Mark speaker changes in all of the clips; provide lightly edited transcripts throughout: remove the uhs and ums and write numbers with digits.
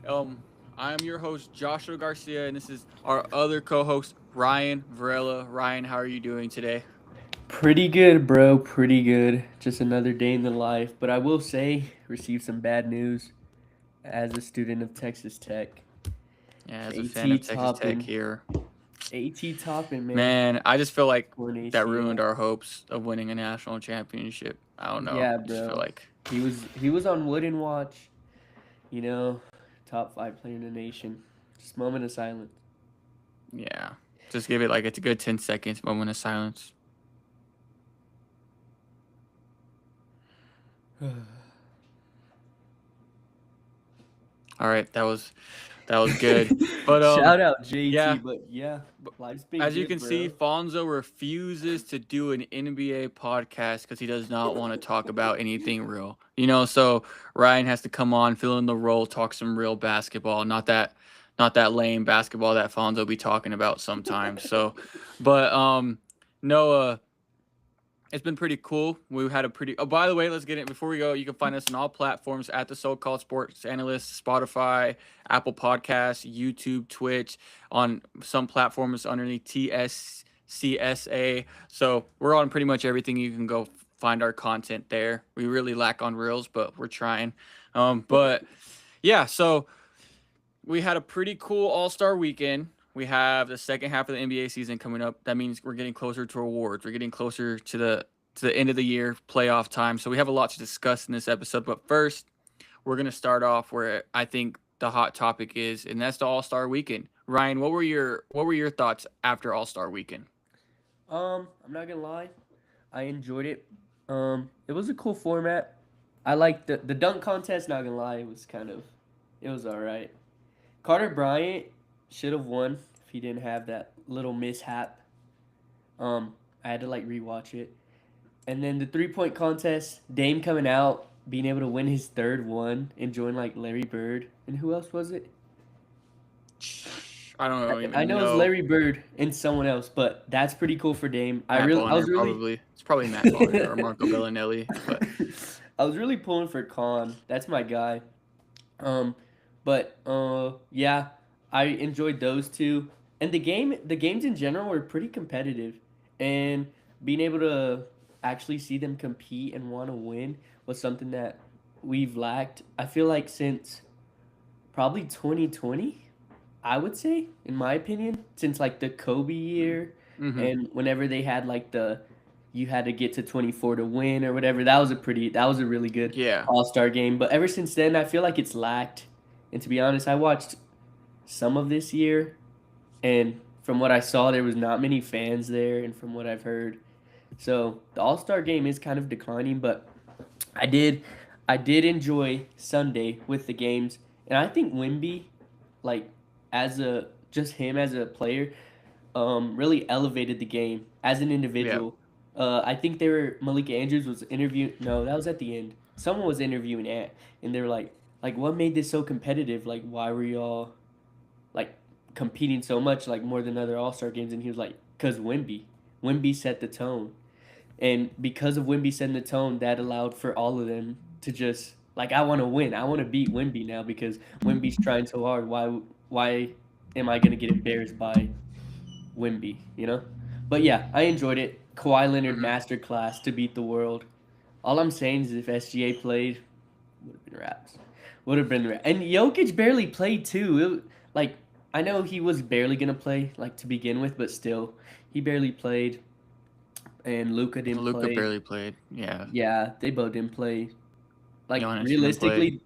Speaker 1: Um, I'm your host Joshua Garcia, and this is our other co-host Ryan Varela. Ryan, how are you doing today?
Speaker 2: Pretty good, bro. Pretty good. Just another day in the life. But I will say, received some bad news as a student of Texas Tech.
Speaker 1: Yeah, as a fan
Speaker 2: AT
Speaker 1: of Texas Tech
Speaker 2: topping.
Speaker 1: here,
Speaker 2: AT topping, man.
Speaker 1: man, I just feel like
Speaker 2: For an
Speaker 1: that ruined
Speaker 2: ACL.
Speaker 1: our hopes of winning a national championship. I don't know.
Speaker 2: Yeah,
Speaker 1: I just feel
Speaker 2: bro.
Speaker 1: like,
Speaker 2: He was on Wooden Watch. You know, top five player in the nation. Just moment of silence.
Speaker 1: yeah, just give it like it's a good 10 seconds, moment of silence. All right, that was good, but
Speaker 2: Shout out JT,
Speaker 1: yeah.
Speaker 2: but yeah,
Speaker 1: But
Speaker 2: life's been
Speaker 1: as you
Speaker 2: good,
Speaker 1: can see,
Speaker 2: bro.
Speaker 1: Fonzo refuses to do an NBA podcast because he does not want to talk about anything real. So Ryan has to come on, fill in the role, talk some real basketball, not that lame basketball that Fonzo be talking about sometimes. So, but Noah, it's been pretty cool. We had a pretty. Oh, by the way, let's get it before we go. You can find us on all platforms at the So-Called Sports Analyst, Spotify, Apple Podcasts, YouTube, Twitch. On some platforms underneath TSCSA. So we're on pretty much everything. You can go find our content there. We really lack on reels, but we're trying. But yeah, so we had a pretty cool All Star weekend. We have the second half of the NBA season coming up. That means we're getting closer to awards. We're getting closer to the end of the year, playoff time. So we have a lot to discuss in this episode. But first, we're gonna start off where I think the hot topic is, and that's the All Star weekend. Ryan, what were your thoughts after All Star weekend?
Speaker 2: I'm not gonna lie. I enjoyed it. It was a cool format. I liked the dunk contest. Not gonna lie, it was all right. Carter Bryant should have won if he didn't have that little mishap. I had to like rewatch it, and then the 3 point contest. Dame coming out, being able to win his third one, enjoying like Larry Bird and who else was it?
Speaker 1: I don't
Speaker 2: I
Speaker 1: even
Speaker 2: know it was
Speaker 1: know.
Speaker 2: Larry Bird and someone else, but that's pretty cool for Dame.
Speaker 1: Matt
Speaker 2: I was
Speaker 1: Bonner,
Speaker 2: really
Speaker 1: probably. It's probably Matt Bonner or Marco Bellinelli, but
Speaker 2: I was really pulling for Khan. That's my guy. Um, but yeah, I enjoyed those two, and the games in general were pretty competitive, and being able to actually see them compete and want to win was something that we've lacked. I feel like since probably 2020, I would say, in my opinion, since like the Kobe year,
Speaker 1: mm-hmm.
Speaker 2: and whenever they had like the you had to get to 24 to win or whatever, that was a really good
Speaker 1: Yeah.
Speaker 2: All-Star game. But ever since then, I feel like it's lacked. And to be honest, I watched some of this year, and from what I saw, there was not many fans there, and from what I've heard, so the All-Star game is kind of declining. But I did I did enjoy Sunday with the games, and I think Wimby, like as a just him as a player, really elevated the game as an
Speaker 1: Yeah.
Speaker 2: individual. I think they were Malika Andrews was interviewing. No, that was at the end. Someone was interviewing Ant, and they were like, what made this so competitive? Like, why were y'all like competing so much, like more than other All Star games? And he was like, cause Wimby set the tone, and because of Wimby setting the tone, that allowed for all of them to just like, I want to win. I want to beat Wimby now because Wimby's trying so hard. Why am I gonna get embarrassed by Wimby? You know. But yeah, I enjoyed it. Kawhi Leonard
Speaker 1: Mm-hmm.
Speaker 2: masterclass to beat the world. All I'm saying is if SGA played, would have been raps. Would have been raps. And Jokic barely played too. Like I know he was barely gonna play like to begin with, but still, he barely played. And Luca didn't
Speaker 1: Luca
Speaker 2: play.
Speaker 1: barely played. Yeah.
Speaker 2: Yeah, they both didn't play. Like
Speaker 1: Giannis didn't play.
Speaker 2: realistically,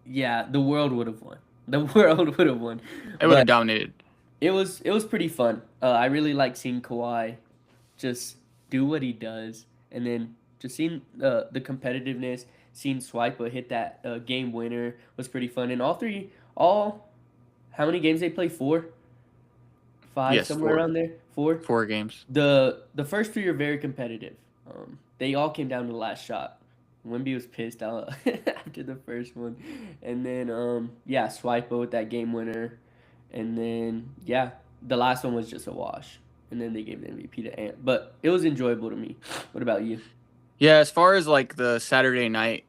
Speaker 2: yeah, the world would have won. The world would have won.
Speaker 1: It would have
Speaker 2: But
Speaker 1: dominated.
Speaker 2: it was pretty fun. I really like seeing Kawhi just do what he does, and then just seeing the competitiveness, seeing Swipa hit that game winner was pretty fun. And all how many games they play? Four, five,
Speaker 1: Yes,
Speaker 2: somewhere
Speaker 1: four.
Speaker 2: around there. Four.
Speaker 1: 4 games.
Speaker 2: The first three are very competitive. They all came down to the last shot. Wimby was pissed out after the first one, and then yeah, Swipa with that game winner, and then yeah, the last one was just a wash, and then they gave the MVP to Ant. But it was enjoyable to me. What about you?
Speaker 1: Yeah, as far as like the Saturday night,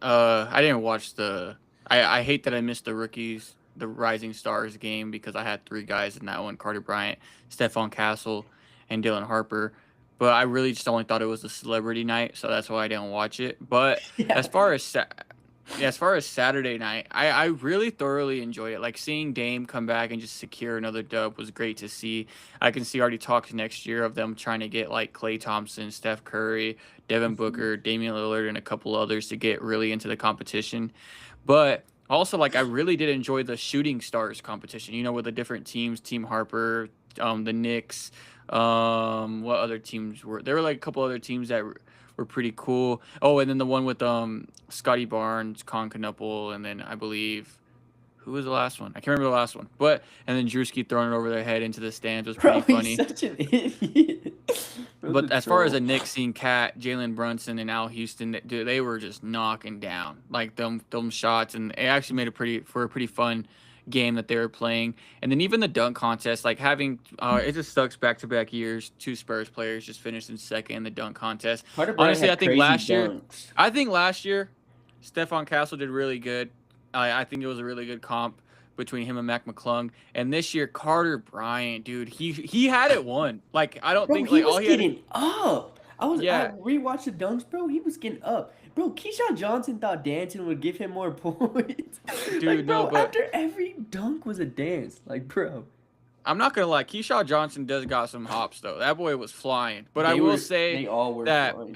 Speaker 1: I didn't watch the. I hate that I missed the rookies the Rising Stars game because I had three guys in that one: Carter Bryant, Stephon Castle, and Dylan Harper. But I really just only thought it was a celebrity night, so that's why I didn't watch it. But as
Speaker 2: Yeah.
Speaker 1: far as yeah, as far as Saturday night, I really thoroughly enjoyed it. Like seeing Dame come back and just secure another dub was great to see. I can see already talks next year of them trying to get like Klay Thompson, Steph Curry, Devin
Speaker 2: Mhm.
Speaker 1: Booker, Damian Lillard, and a couple others to get really into the competition. But also, like I really did enjoy the Shooting Stars competition. You know, with the different teams, Team Harper, the Knicks. What other teams were there? Were like a couple other teams that were pretty cool. Oh, and then the one with Scotty Barnes, Con Knuppel, and then I believe who was the last one? I can't remember the last one. But and then Drewski throwing it over their head into the stands was pretty
Speaker 2: Bro, he's
Speaker 1: funny.
Speaker 2: such an idiot. Bro's a
Speaker 1: But as far as the
Speaker 2: troll.
Speaker 1: Knicks seeing Cat, Jalen Brunson, and Al Houston, dude, they were just knocking down like them shots, and it actually made a pretty fun game that they were playing. And then even the dunk contest, like having it just sucks back to back years. Two Spurs players just finished in second in the dunk contest.
Speaker 2: Carter Bryant
Speaker 1: Honestly,
Speaker 2: had crazy dunks.
Speaker 1: I think last year, Stephon Castle did really good. I think it was a really good comp between him and Mac McClung. And this year, Carter Bryant, dude, he had it won. Like I don't
Speaker 2: Bro,
Speaker 1: think
Speaker 2: he
Speaker 1: like
Speaker 2: was
Speaker 1: all he had to
Speaker 2: getting up. I
Speaker 1: yeah,
Speaker 2: rewatched the dunks, bro. He was getting up. Bro, Keyshawn Johnson thought dancing would give him more points.
Speaker 1: dude,
Speaker 2: Like,
Speaker 1: no,
Speaker 2: bro,
Speaker 1: but
Speaker 2: after every dunk was a dance. Like, bro.
Speaker 1: I'm not gonna lie, Keyshawn Johnson does got some hops though. That boy was flying. But I will say
Speaker 2: They all were
Speaker 1: that
Speaker 2: flying.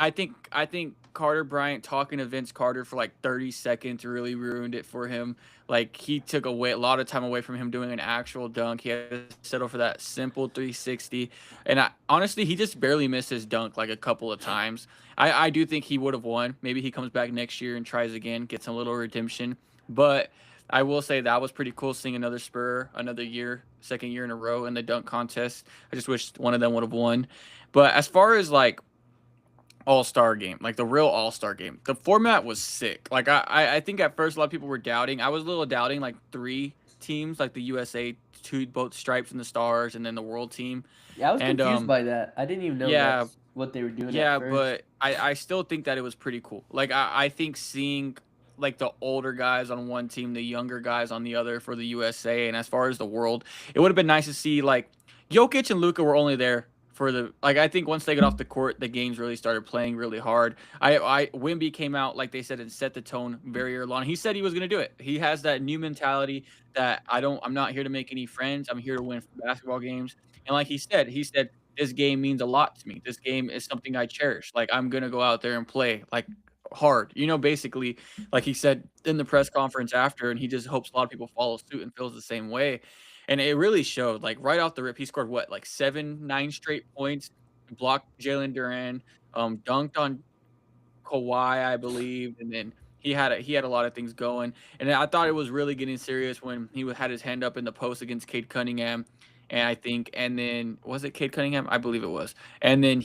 Speaker 1: I think Carter Bryant talking to Vince Carter for like 30 seconds really ruined it for him. Like he took away a lot of time away from him doing an actual dunk. He had to settle for that simple 360. And honestly, he just barely missed his dunk like a couple of times. I do think he would have won. Maybe he comes back next year and tries again, gets a little redemption. But I will say that was pretty cool seeing another Spur, another year, second year in a row in the dunk contest. I just wish one of them would have won. But as far as like all-star game, like the real all-star game, the format was sick. Like I think at first a lot of people were doubting. I was a little doubting like three teams, like the USA, two both stripes and the stars, and then the world team.
Speaker 2: Yeah, I was
Speaker 1: And
Speaker 2: confused by that. I didn't even know
Speaker 1: yeah,
Speaker 2: that's what they were doing at
Speaker 1: yeah,
Speaker 2: first.
Speaker 1: but I still think that it was pretty cool. Like I think seeing like the older guys on one team, the younger guys on the other for the USA, and as far as the world, it would have been nice to see like Jokic and Luka were only there for the like I think once they got off the court, the games really started playing really hard. I Wimby came out like they said and set the tone very early on. He said he was gonna do it. He has that new mentality that I'm not here to make any friends. I'm here to win basketball games. And like he said this game means a lot to me. This game is something I cherish. Like I'm gonna go out there and play like hard. You know, basically, like he said in the press conference after, and he just hopes a lot of people follow suit and feels the same way. And it really showed. Like right off the rip, he scored what, like 9 straight points, blocked Jalen Duran, dunked on Kawhi, I believe, and then he had a lot of things going. And I thought it was really getting serious when he had his hand up in the post against Cade Cunningham, and I think, and then was it Cade Cunningham? I believe it was. And then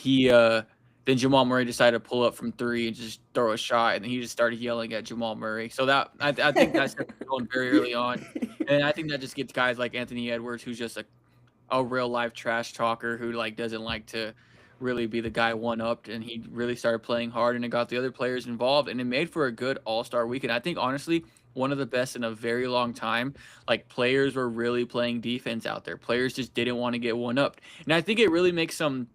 Speaker 1: then Jamal Murray decided to pull up from three and just throw a shot, and then he just started yelling at Jamal Murray. So that I think that set the tone very early on, and I think that just gets guys like Anthony Edwards, who's just a real life trash talker who like doesn't like to really be the guy one upped, and he really started playing hard and it got the other players involved, and it made for a good all-star weekend. I think honestly one of the best in a very long time. Like players were really playing defense out there. Players just didn't want to get one upped. And I think it really makes some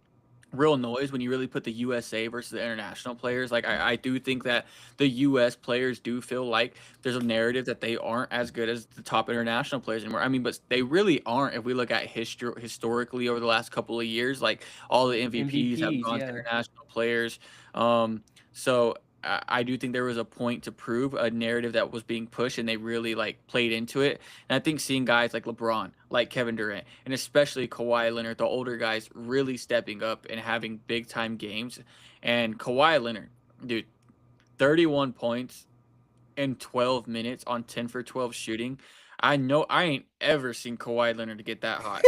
Speaker 1: real noise when you really put the USA versus the international players. Like I do think that the US players do feel like there's a narrative that they aren't as good as the top international players anymore. I mean, but they really aren't if we look at historically over the last couple of years. Like all the MVPs have
Speaker 2: MVPs,
Speaker 1: gone to
Speaker 2: yeah.
Speaker 1: international players. So I do think there was a point to prove a narrative that was being pushed, and they really like played into it. And I think seeing guys like LeBron, like Kevin Durant, and especially Kawhi Leonard, the older guys, really stepping up and having big time games. And Kawhi Leonard, dude, 31 points in 12 minutes on 10 for 12 shooting. I know I ain't ever seen Kawhi Leonard to get that hot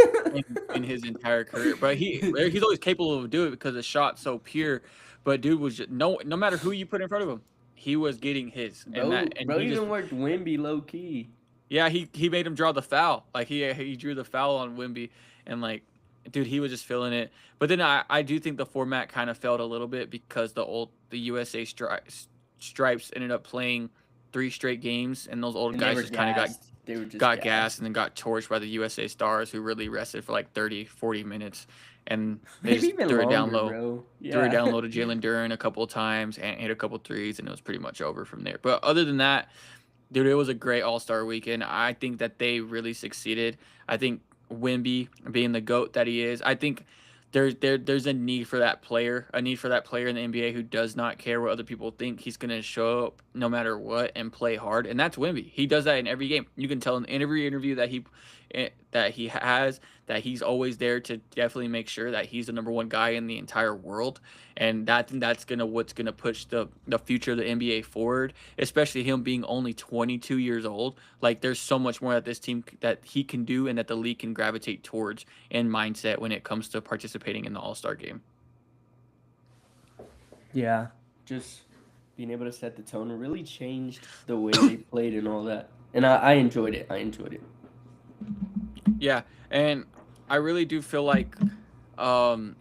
Speaker 1: in his entire career, but he's always capable of doing it because the shot's so pure. But dude was just no matter who you put in front of him, he was getting his, and
Speaker 2: Bro
Speaker 1: he just
Speaker 2: even worked Wimby low key.
Speaker 1: yeah, he made him draw the foul. Like he drew the foul on Wimby, and like dude, he was just feeling it. But then I do think the format kind of failed a little bit because the USA stripes ended up playing three straight games, and those old
Speaker 2: And they
Speaker 1: guys
Speaker 2: were
Speaker 1: just kind of got
Speaker 2: gassed. They were just
Speaker 1: got gassed
Speaker 2: gassed.
Speaker 1: and then got torched by the USA Stars, who really rested for like 30, 40 minutes. And they
Speaker 2: Maybe
Speaker 1: just
Speaker 2: even
Speaker 1: threw it down
Speaker 2: longer,
Speaker 1: low.
Speaker 2: bro.
Speaker 1: Threw it
Speaker 2: Yeah.
Speaker 1: down low to Jalen Duren a couple of times and hit a couple threes, and it was pretty much over from there. But other than that, dude, it was a great All-Star weekend. I think that they really succeeded. I think Wimby being the GOAT that he is, I think there's a need for that player, in the NBA who does not care what other people think. He's gonna show up no matter what and play hard, and that's Wimby. He does that in every game. You can tell in every interview that he has that he's always there to definitely make sure that he's the number one guy in the entire world, and that's what's gonna push the future of the NBA forward, especially him being only 22 years old. Like there's so much more that this team that he can do and that the league can gravitate towards in mindset when it comes to participating in the All-Star game.
Speaker 2: Yeah. Just being able to set the tone and really changed the way they played and all that. And I enjoyed it. I enjoyed it.
Speaker 1: Yeah, and I really do feel like um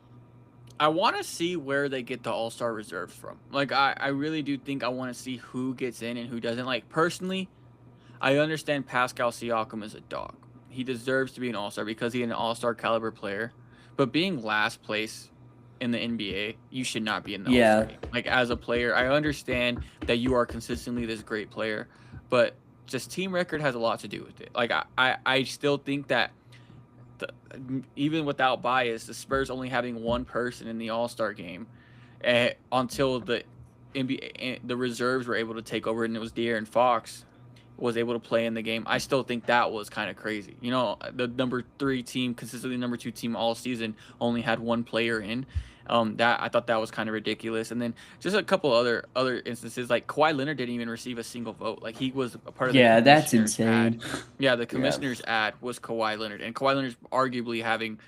Speaker 1: I want to see where they get the All-Star reserves from. Like I really do think I want to see who gets in and who doesn't. Like personally, I understand Pascal Siakam is a dog. He deserves to be an All-Star because he's an All-Star caliber player. But being last place in the NBA, you should not be in the All-Star
Speaker 2: Yeah.
Speaker 1: game. Like as a player, I understand that you are consistently this great player, but just team record has a lot to do with it. Like I still think that the, even without bias, the Spurs only having one person in the All-Star game until the NBA the reserves were able to take over and it was De'Aaron Fox was able to play in the game. I still think that was kind of crazy. You know, the number 3 team, consistently number 2 team all season, only had one player in. That I thought that was kind of ridiculous. And then just a couple other instances, like Kawhi Leonard didn't even receive a single vote. Like he was a part of the
Speaker 2: Yeah, that's
Speaker 1: commissioner's ad.
Speaker 2: insane.
Speaker 1: Yeah, the
Speaker 2: Yeah.
Speaker 1: commissioner's ad was Kawhi Leonard, and Kawhi Leonard's arguably having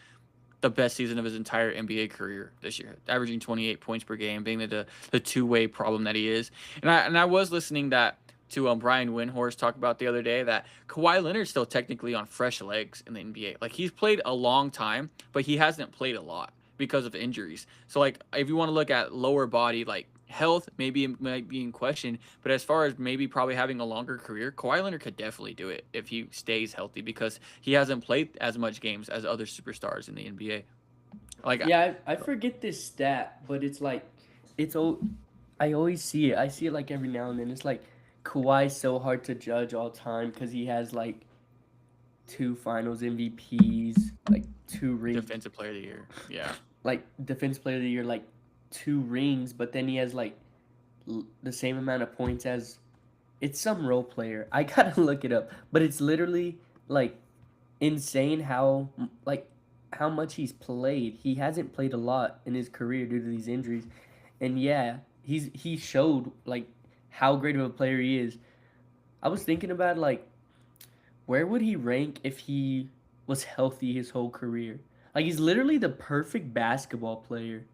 Speaker 1: the best season of his entire NBA career this year, averaging 28 points per game, being the two-way problem that he is. And I was listening to Brian Windhorst talk about the other day that Kawhi Leonard's still technically on fresh legs in the NBA. Like he's played a long time, but he hasn't played a lot because of injuries. So like if you want to look at lower body like health, maybe it might be in question. But as far as maybe probably having a longer career, Kawhi Leonard could definitely do it if he stays healthy because he hasn't played as much games as other superstars in the NBA. Like
Speaker 2: Yeah, I forget this stat, but it's like, it's all, I always see it. I see it like every now and then. It's like Kawhi's so hard to judge all time because he has like 2 Finals MVPs, like 2 rings,
Speaker 1: defensive player of the year. Yeah.
Speaker 2: like Defense Player of the Year, like 2 rings, but then he has like the same amount of points as, it's some role player. I gotta look it up, but it's literally like insane how like how much he's played. He hasn't played a lot in his career due to these injuries, and yeah, he showed like how great of a player he is. I was thinking about like where would he rank if he was healthy his whole career? Like he's literally the perfect basketball player.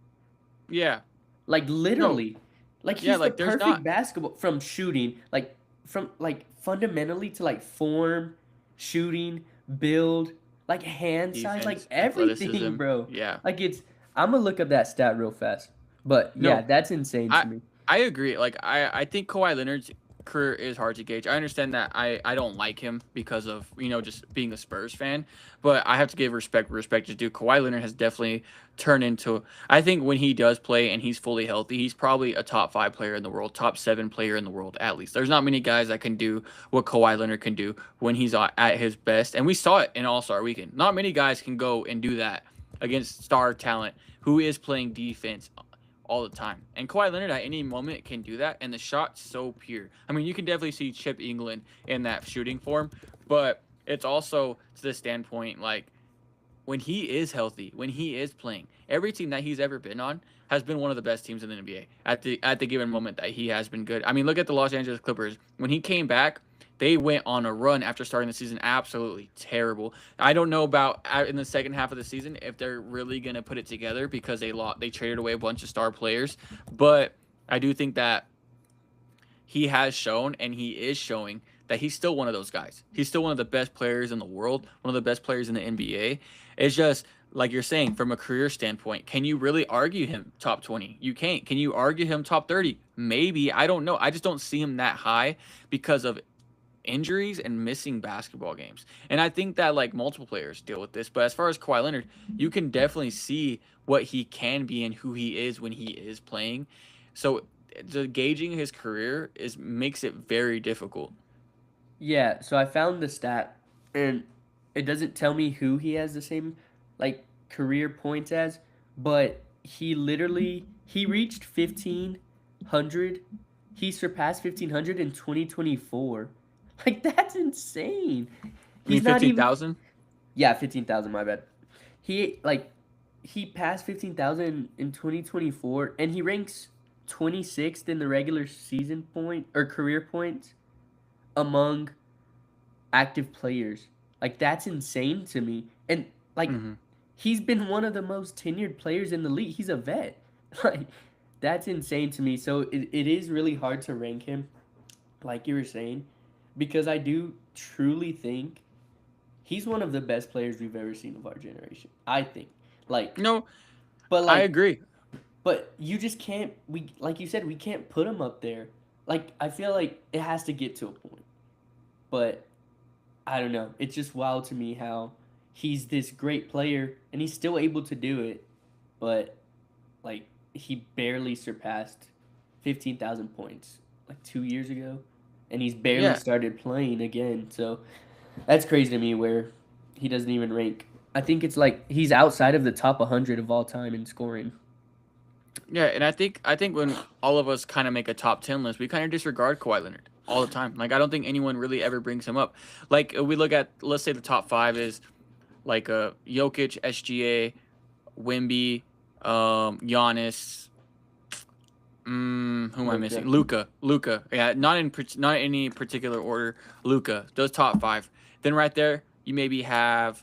Speaker 1: Yeah.
Speaker 2: Like
Speaker 1: No.
Speaker 2: literally. Like
Speaker 1: Yeah,
Speaker 2: he's the
Speaker 1: like there's
Speaker 2: perfect
Speaker 1: not
Speaker 2: basketball from shooting, like from like fundamentally to like form, shooting, build, like hand size, like
Speaker 1: defense,
Speaker 2: everything,
Speaker 1: athleticism.
Speaker 2: bro.
Speaker 1: Yeah.
Speaker 2: Like it's, I'm gonna look up that stat real fast. But yeah,
Speaker 1: No,
Speaker 2: that's insane
Speaker 1: I
Speaker 2: to me.
Speaker 1: I agree. Like I think Kawhi Leonard's career is hard to gauge. I understand that I don't like him because of, just being a Spurs fan, but I have to give respect is due. Kawhi Leonard has definitely turned into, I think when he does play and he's fully healthy, he's probably a top 5 player in the world, top 7 player in the world at least. There's not many guys that can do what Kawhi Leonard can do when he's at his best, and we saw it in All-Star weekend. Not many guys can go and do that against star talent who is playing defense all the time. And Kawhi Leonard at any moment can do that, and the shot's so pure. I mean, you can definitely see Chip England in that shooting form, but it's also to the standpoint like when he is healthy, when he is playing, every team that he's ever been on has been one of the best teams in the NBA at the given moment that he has been good. I mean, look at the Los Angeles Clippers. When he came back, they went on a run after starting the season absolutely terrible. I don't know about in the second half of the season if they're really going to put it together because they traded away a bunch of star players, but I do think that he has shown and he is showing that he's still one of those guys. He's still one of the best players in the world, one of the best players in the NBA. It's just like you're saying, from a career standpoint, can you really argue him top 20? You can't. Can you argue him top 30? Maybe. I don't know. I just don't see him that high because of injuries and missing basketball games. And I think that like multiple players deal with this. But as far as Kawhi Leonard, you can definitely see what he can be and who he is when he is playing. So the gauging his career is makes it very difficult.
Speaker 2: Yeah, so I found the stat, and it doesn't tell me who he has the same like career points as, but he reached 1500. He surpassed 1500 in 2024. Like that's insane.
Speaker 1: You mean
Speaker 2: He's not even
Speaker 1: 15,000?
Speaker 2: Yeah, 15,000, my bad. He like he passed 15,000 in 2024 and he ranks 26th in the regular season point or career points among active players. Like that's insane to me. And like
Speaker 1: Mm-hmm.
Speaker 2: he's been one of the most tenured players in the league. He's a vet. Like that's insane to me. So it is really hard to rank him, like you were saying, because I do truly think he's one of the best players we've ever seen of our generation. I think. Like
Speaker 1: No,
Speaker 2: but
Speaker 1: I
Speaker 2: like
Speaker 1: agree.
Speaker 2: but you just can't we like you said, we can't put him up there. Like I feel like it has to get to a point. But I don't know. It's just wild to me how he's this great player and he's still able to do it, but like he barely surpassed 15,000 points like 2 years ago and he's barely
Speaker 1: Yeah.
Speaker 2: started playing again. So that's crazy to me where he doesn't even rank. I think it's like he's outside of the top 100 of all time in scoring.
Speaker 1: Yeah, and I think when all of us kind of make a top 10 list, we kind of disregard Kawhi Leonard all the time. Like I don't think anyone really ever brings him up. Like we look at, let's say the top 5 is like Jokic, SGA, Wimby, Giannis. Who am I
Speaker 2: Luka.
Speaker 1: missing? Luca. Yeah, not any particular order. Luca. Those top 5. Then right there, you maybe have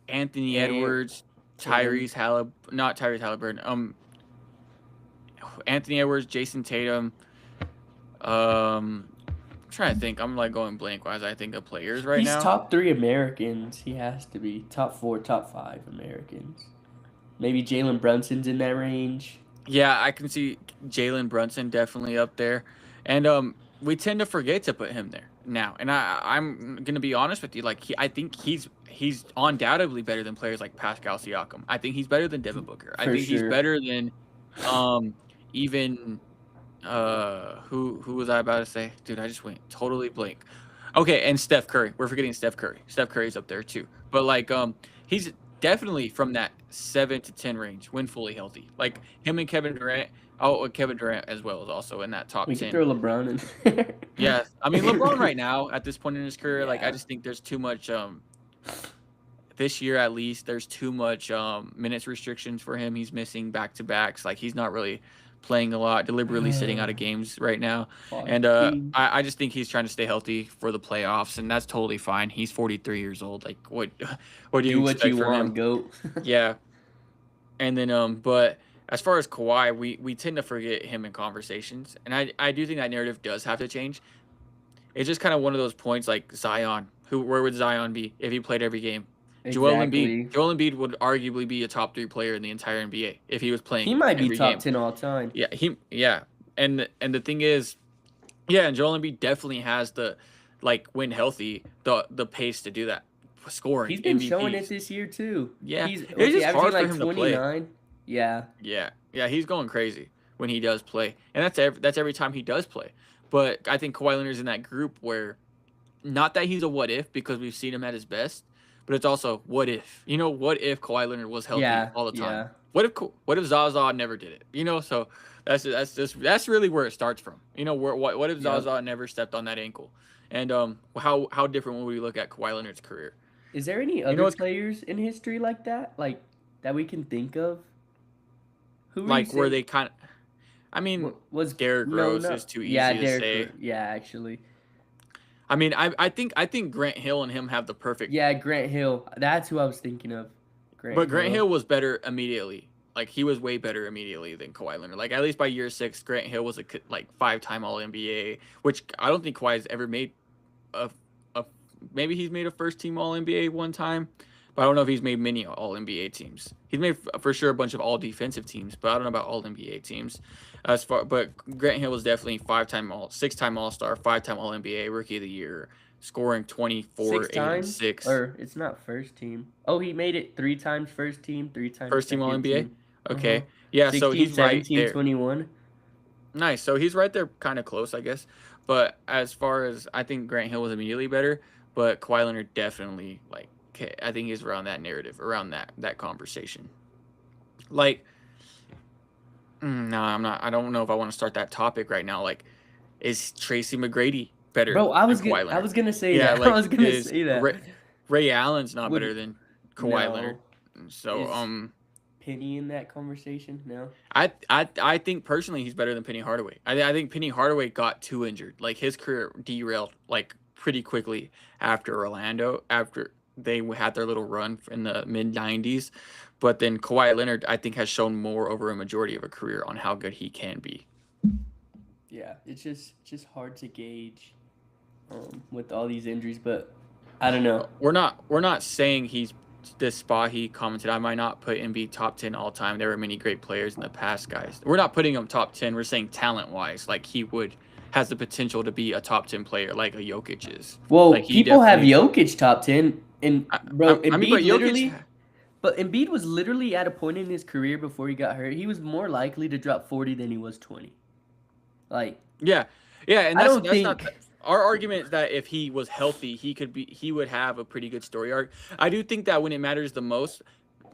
Speaker 1: Anthony
Speaker 2: And
Speaker 1: Edwards,
Speaker 2: Tatum.
Speaker 1: not Tyrese Halliburton. Anthony Edwards, Jason Tatum. I'm trying to think. I'm like going blank as I think of players right
Speaker 2: He's
Speaker 1: now.
Speaker 2: top 3 Americans. He has to be top 4, top 5 Americans. Maybe Jalen Brunson's in that range.
Speaker 1: Yeah, I can see Jalen Brunson definitely up there, and we tend to forget to put him there now. And I'm gonna be honest with you. Like I think he's undoubtedly better than players like Pascal Siakam. I think he's better than Devin Booker. I
Speaker 2: For
Speaker 1: think he's
Speaker 2: sure.
Speaker 1: better than even who was I about to say? Dude, I just went totally blank. Okay, and Steph Curry. We're forgetting Steph Curry. Steph Curry's up there too. But like he's definitely from that 7 to 10 range when fully healthy. Like him and Kevin Durant. Oh, Kevin Durant as well is also in that top
Speaker 2: We could
Speaker 1: 10.
Speaker 2: throw LeBron in.
Speaker 1: Yeah, I mean LeBron right now at this point in his career, like I
Speaker 2: Yeah.
Speaker 1: just think there's too much this year at least there's too much minutes restrictions for him. He's missing back to backs. Like he's not really playing a lot, deliberately sitting out of games right now.
Speaker 2: Fuck.
Speaker 1: And I just think he's trying to stay healthy for the playoffs, and that's totally fine. He's 43 years old. Like what what do
Speaker 2: Do
Speaker 1: you
Speaker 2: what
Speaker 1: expect
Speaker 2: you
Speaker 1: from him?
Speaker 2: want, goat.
Speaker 1: Yeah. And then but as far as Kawhi, we tend to forget him in conversations. And I do think that narrative does have to change. It's just kind of one of those points like Zion. Where would Zion be if he played every game?
Speaker 2: Exactly.
Speaker 1: Joel Embiid would arguably be a top 3 player in the entire NBA if he was
Speaker 2: He
Speaker 1: playing
Speaker 2: might be
Speaker 1: every
Speaker 2: top
Speaker 1: game.
Speaker 2: 10 all time.
Speaker 1: Yeah. And the thing is, yeah, and Joel Embiid definitely has the like when healthy, the pace to do that. Scoring
Speaker 2: He's been
Speaker 1: MVPs.
Speaker 2: showing it this year too.
Speaker 1: Yeah.
Speaker 2: He's
Speaker 1: It's
Speaker 2: what's he
Speaker 1: just
Speaker 2: averaging
Speaker 1: hard for
Speaker 2: like
Speaker 1: him to play.
Speaker 2: 29? Yeah.
Speaker 1: Yeah, he's going crazy when he does play, and that's every time he does play. But I think Kawhi Leonard's in that group where, not that he's a what if because we've seen him at his best, but it's also what if. What if Kawhi Leonard was healthy
Speaker 2: Yeah.
Speaker 1: all the time?
Speaker 2: Yeah.
Speaker 1: What if Zaza never did it? So that's really where it starts from. What if
Speaker 2: Yep.
Speaker 1: Zaza never stepped on that ankle? And how different would we look at Kawhi Leonard's career?
Speaker 2: Is there any
Speaker 1: know
Speaker 2: other
Speaker 1: what's
Speaker 2: players in history like that? Like that we can think of? Who were you
Speaker 1: Like where
Speaker 2: saying?
Speaker 1: they kind of, I mean,
Speaker 2: Was
Speaker 1: Derrick Rose is too easy
Speaker 2: Yeah,
Speaker 1: to
Speaker 2: Derrick
Speaker 1: say.
Speaker 2: Rose. Yeah, actually.
Speaker 1: I mean, I think Grant Hill and him have the perfect.
Speaker 2: Yeah, Grant Hill. That's who I was thinking of.
Speaker 1: But Grant Hill was better immediately. Like he was way better immediately than Kawhi Leonard. Like at least by year 6, Grant Hill was a like 5-time All NBA, which I don't think Kawhi's ever made a maybe he's made a first team All NBA one time, but I don't know if he's made many All NBA teams. He's made for sure a bunch of All Defensive teams, but I don't know about All NBA teams. But Grant Hill was definitely 6-time All Star, 5-time All NBA, Rookie of the Year, scoring 24,
Speaker 2: Six
Speaker 1: 8, and
Speaker 2: times,
Speaker 1: 6.
Speaker 2: or it's not first team. Oh, he made it 3 times first team, 3 times
Speaker 1: First team All
Speaker 2: second
Speaker 1: NBA.
Speaker 2: team. Uh-huh.
Speaker 1: Okay, yeah, so
Speaker 2: 16,
Speaker 1: he's right
Speaker 2: 17,
Speaker 1: there.
Speaker 2: 21.
Speaker 1: Nice. So he's right there, kind of close, I guess. But as far as I think Grant Hill was immediately better, but Kawhi Leonard definitely I think he's around that narrative, around that conversation. Like, no, I'm not. I don't know if I want to start that topic right now. Like, is Tracy McGrady better
Speaker 2: Bro,
Speaker 1: than Kawhi Leonard?
Speaker 2: I was gonna say
Speaker 1: Yeah,
Speaker 2: that. I
Speaker 1: like
Speaker 2: was gonna
Speaker 1: is
Speaker 2: say that.
Speaker 1: Ray Allen's not
Speaker 2: Would
Speaker 1: better than Kawhi Leonard.
Speaker 2: no
Speaker 1: So
Speaker 2: is Penny in that conversation? No.
Speaker 1: I think personally he's better than Penny Hardaway. I think Penny Hardaway got too injured. Like his career derailed like pretty quickly after Orlando, after they had their little run in the mid 90s. But then Kawhi Leonard, I think, has shown more over a majority of a career on how good he can be.
Speaker 2: Yeah, it's just hard to gauge with all these injuries, but I don't know.
Speaker 1: We're not saying he's this spot he commented. I might not put Embiid top 10 all time. There were many great players in the past, guys. We're not putting him top 10. We're saying talent wise, like he has the potential to be a top 10 player, like a Jokic is.
Speaker 2: Well,
Speaker 1: Like
Speaker 2: people have Jokic top 10, and bro,
Speaker 1: I mean, but
Speaker 2: literally.
Speaker 1: Jokic,
Speaker 2: But Embiid was literally at a point in his career before he got hurt. He was more likely to drop 40 than he was 20. Like,
Speaker 1: yeah, and
Speaker 2: I
Speaker 1: that's,
Speaker 2: don't
Speaker 1: that's
Speaker 2: think
Speaker 1: not our argument is that if he was healthy, he would have a pretty good story arc. I do think that when it matters the most,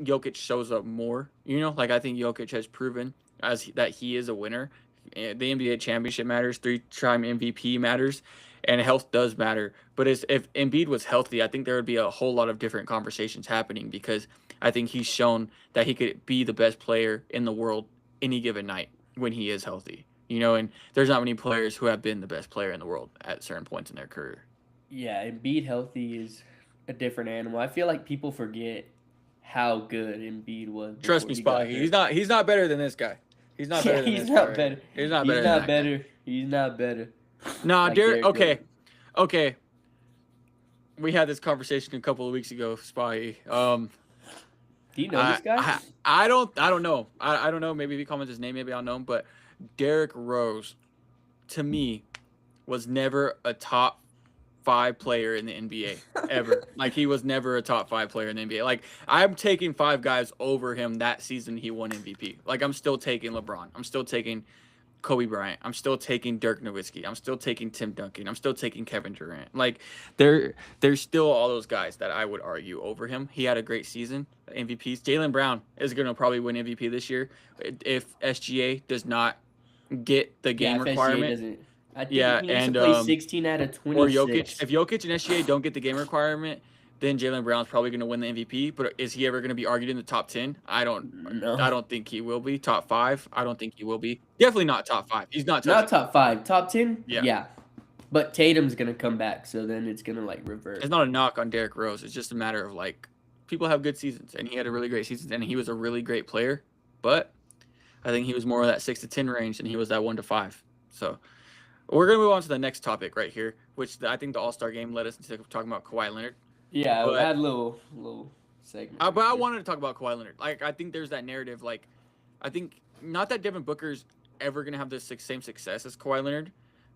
Speaker 1: Jokic shows up more. You know, like I think Jokic has proven that he is a winner. The NBA championship matters. 3-time MVP matters, and health does matter. But if Embiid was healthy, I think there would be a whole lot of different conversations happening because I think he's shown that he could be the best player in the world any given night when he is healthy. You know, and there's not many players who have been the best player in the world at certain points in their career.
Speaker 2: yeah, Embiid healthy is a different animal. I feel like people forget how good Embiid was.
Speaker 1: Trust me, Spy. He's not better than this guy. He's not better than
Speaker 2: he's
Speaker 1: this
Speaker 2: not
Speaker 1: guy.
Speaker 2: better.
Speaker 1: He's not
Speaker 2: He's
Speaker 1: better.
Speaker 2: not better. He's not better.
Speaker 1: Nah,
Speaker 2: Like
Speaker 1: Derek.
Speaker 2: Derrick
Speaker 1: Okay. We had this conversation a couple of weeks ago, Spy.
Speaker 2: Do you know this guy?
Speaker 1: I don't know. I don't know. Maybe if he comments his name, maybe I'll know him. But Derrick Rose, to me, was never a top 5 player in the NBA ever. Like he was never a top 5 player in the NBA. Like I'm taking 5 guys over him that season he won MVP. Like I'm still taking LeBron. I'm still taking Kobe Bryant. I'm still taking Dirk Nowitzki. I'm still taking Tim Duncan. I'm still taking Kevin Durant. Like there's still all those guys that I would argue over him. He had a great season. MVPs. Jaylen Brown is going to probably win MVP this year if SGA does not get the game requirement.
Speaker 2: I think he needs to play 16 out of 26.
Speaker 1: Or Jokic. If Jokic and SGA don't get the game requirement, then Jaylen Brown's probably going to win the MVP. But is he ever going to be argued in the top 10? I don't think he will be. Top 5? I don't think he will be. Definitely not top 5. He's not
Speaker 2: top 5. Top 10?
Speaker 1: Yeah.
Speaker 2: But Tatum's going to come back, so then it's going to like revert.
Speaker 1: It's not a knock on Derrick Rose. It's just a matter of like people have good seasons, and he had a really great season, and he was a really great player. But I think he was more of that 6 to 10 range, and he was that 1 to 5. So we're going to move on to the next topic right here, which I think the All-Star game led us into talking about Kawhi Leonard.
Speaker 2: Yeah, I had a little segment.
Speaker 1: But I wanted to talk about Kawhi Leonard. Like, I think there's that narrative. Like, I think not that Devin Booker's ever going to have the same success as Kawhi Leonard,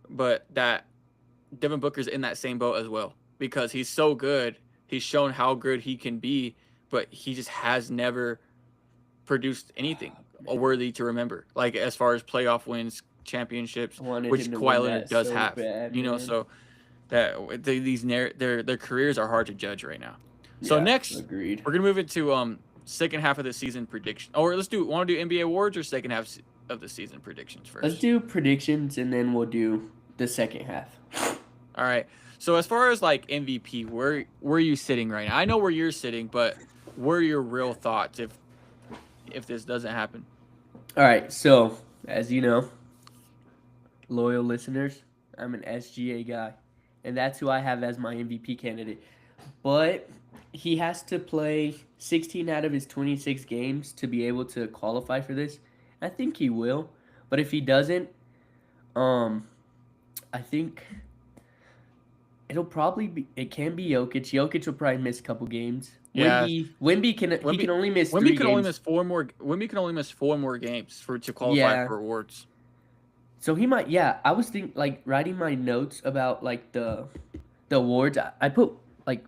Speaker 1: but that Devin Booker's in that same boat as well because he's so good. He's shown how good he can be, but he just has never produced anything worthy to remember. Like, as far as playoff wins, championships, which Kawhi Leonard does have.
Speaker 2: Bad,
Speaker 1: you know,
Speaker 2: man.
Speaker 1: so that their careers are hard to judge right now. So next,
Speaker 2: agreed.
Speaker 1: We're gonna move into second half of the season prediction. Or want to do NBA awards or second half of the season predictions first?
Speaker 2: Let's do predictions and then we'll do the second half.
Speaker 1: All right. So as far as like MVP, where are you sitting right now? I know where you're sitting, but what are your real thoughts if this doesn't happen?
Speaker 2: All right. So as you know, loyal listeners, I'm an SGA guy, and that's who I have as my MVP candidate. But he has to play 16 out of his 26 games to be able to qualify for this. I think he will, but if he doesn't, I think It'll probably be. It can be Jokic. Jokic will probably miss a couple games.
Speaker 1: Yeah,
Speaker 2: Wimby can. He can
Speaker 1: Wemby
Speaker 2: only miss
Speaker 1: Wemby
Speaker 2: three
Speaker 1: could only
Speaker 2: games.
Speaker 1: miss 4 more Wemby can only miss 4 more games for to qualify
Speaker 2: Yeah.
Speaker 1: for awards.
Speaker 2: So he might. Yeah. I was think like writing my notes about like the awards. I put like.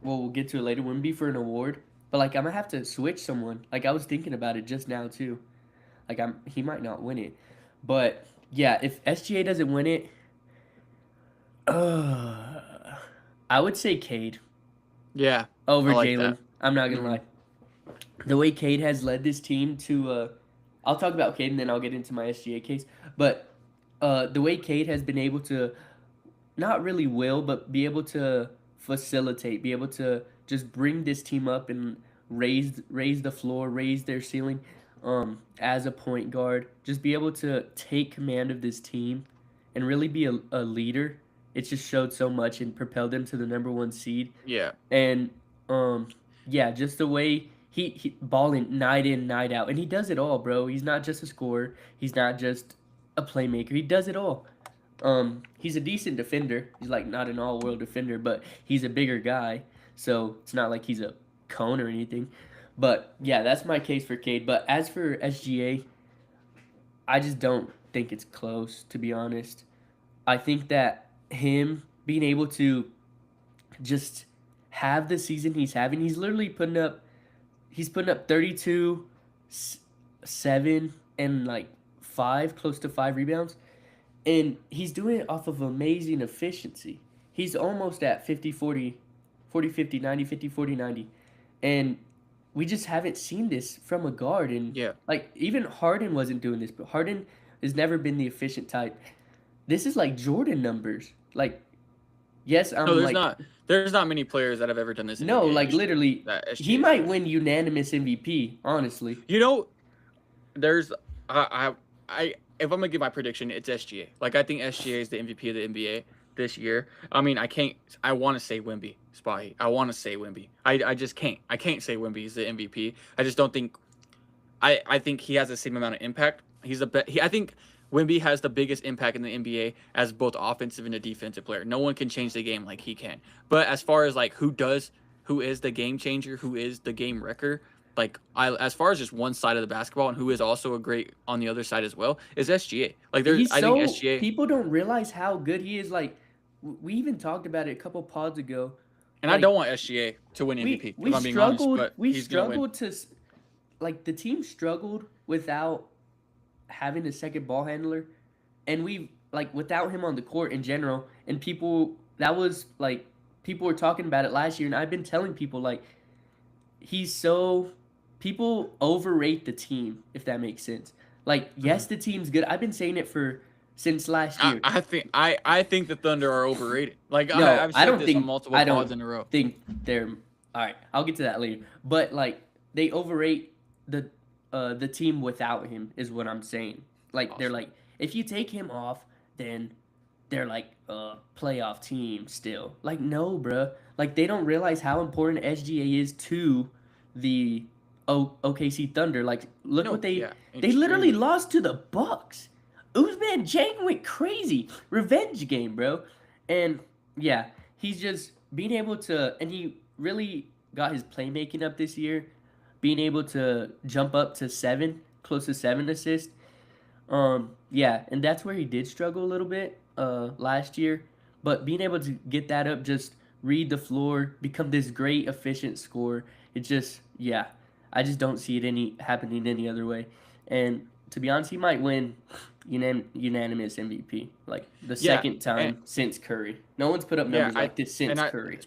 Speaker 2: Well, we'll get to it later. Wimby for an award, but like I'm gonna have to switch someone. Like I was thinking about it just now too. Like he might not win it, but yeah, if SGA doesn't win it, I would say Cade
Speaker 1: Yeah, I
Speaker 2: over
Speaker 1: like
Speaker 2: Jalen.
Speaker 1: that.
Speaker 2: I'm not gonna
Speaker 1: Mhm.
Speaker 2: lie. The way Cade has led this team to, I'll talk about Cade and then I'll get into my SGA case. But the way Cade has been able to not really will, but be able to facilitate, be able to just bring this team up and raise the floor, raise their ceiling as a point guard, just be able to take command of this team and really be a leader. It's just showed so much and propelled them to the number one seed.
Speaker 1: Yeah.
Speaker 2: And um yeah, just the way he balling night in, night out. And he does it all, bro. He's not just a scorer. He's not just a playmaker. He does it all. He's a decent defender. He's like not an all-world defender, but he's a bigger guy, so it's not like he's a cone or anything. But yeah, that's my case for Cade. But as for SGA, I just don't think it's close, to be honest. I think that him being able to just have the season he's having, he's putting up 32, 7 and like 5, close to 5 rebounds. And he's doing it off of amazing efficiency. He's almost at 50 40, 40 50 90 50 40 90. And we just haven't seen this from a guard. And
Speaker 1: Yeah.
Speaker 2: like even Harden wasn't doing this, but Harden has never been the efficient type. This is like Jordan numbers. Like, yes,
Speaker 1: No,
Speaker 2: I'm like,
Speaker 1: there's not many players that have ever done this in
Speaker 2: no,
Speaker 1: NBA
Speaker 2: like
Speaker 1: history
Speaker 2: literally,
Speaker 1: that
Speaker 2: he
Speaker 1: SGA has
Speaker 2: might
Speaker 1: done.
Speaker 2: win unanimous MVP, honestly.
Speaker 1: You know, there's I if I'm gonna give my prediction, it's SGA. Like I think SGA is the MVP of the NBA this year. I mean, I want to say Wemby, Spotty. I want to say Wemby. I just can't. I can't say Wemby is the MVP. I just don't think. I think he has the same amount of impact. He's the best. I think Wemby has the biggest impact in the NBA as both offensive and a defensive player. No one can change the game like he can. But as far as like who is the game changer, who is the game wrecker, like as far as just one side of the basketball and who is also a great on the other side as well, is SGA. Like
Speaker 2: He's
Speaker 1: I think
Speaker 2: so
Speaker 1: SGA,
Speaker 2: people don't realize how good he is. Like we even talked about it a couple pods ago.
Speaker 1: and I
Speaker 2: Like
Speaker 1: don't want SGA to win MVP if I'm being honest, but
Speaker 2: we
Speaker 1: he's gonna win.
Speaker 2: struggled to like the team struggled without having a second ball handler, and we like without him on the court in general. And people that was like people were talking about it last year, and I've been telling people like he's so people overrate the team if that makes sense. Like
Speaker 1: Mhm.
Speaker 2: yes, the team's good. I've been saying it for since last year.
Speaker 1: I think the Thunder are overrated. Like
Speaker 2: No,
Speaker 1: I've said this on multiple
Speaker 2: I
Speaker 1: pods
Speaker 2: don't
Speaker 1: in a row.
Speaker 2: think they're all right. I'll get to that later. But like they overrate the team without him is what I'm saying. Like they're
Speaker 1: Awesome.
Speaker 2: like if you take him off, then they're like a playoff team still. Like no, bruh. Like they don't realize how important SGA is to the OKC Thunder. Like look what
Speaker 1: No, yeah,
Speaker 2: they literally
Speaker 1: extremely.
Speaker 2: lost to the Bucks. Usman Jang went crazy. Revenge game, bro. And yeah, he's just being able to, and he really got his playmaking up this year, being able to jump up to 7, close to 7 assists. Yeah, and that's where he did struggle a little bit last year, but being able to get that up, just read the floor, become this great efficient scorer, it just yeah, I just don't see it any happening any other way. And to be honest, he might win unanimous MVP, like the
Speaker 1: Yeah,
Speaker 2: second
Speaker 1: and
Speaker 2: time since Curry. No one's put up
Speaker 1: yeah,
Speaker 2: numbers like this since
Speaker 1: I
Speaker 2: Curry.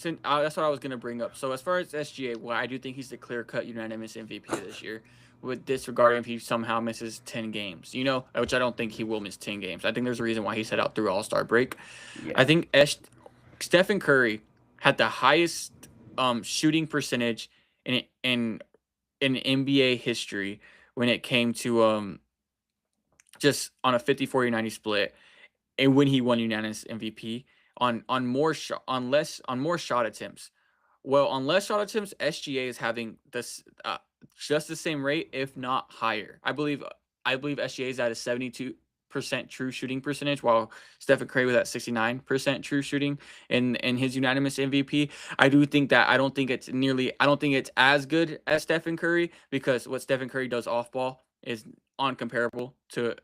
Speaker 1: that's what I was gonna bring up. So as far as SGA, well, I do think he's the clear cut unanimous MVP this year. With disregarding if he somehow misses 10 games, which I don't think he will miss 10 games. I think there's a reason why he set out through All-Star break.
Speaker 2: Yeah,
Speaker 1: I think Stephen Curry had the highest shooting percentage in NBA history when it came to just on a 50-40-90 split, and when he won unanimous MVP on more shot attempts. Well, on less shot attempts, SGA is having this just the same rate, if not higher. I believe SGA is at a 72% 78% true shooting percentage, while Stephen Curry was at 69% true shooting in his unanimous MVP. I do think that I don't think it's as good as Stephen Curry, because what Stephen Curry does off ball is uncomparable to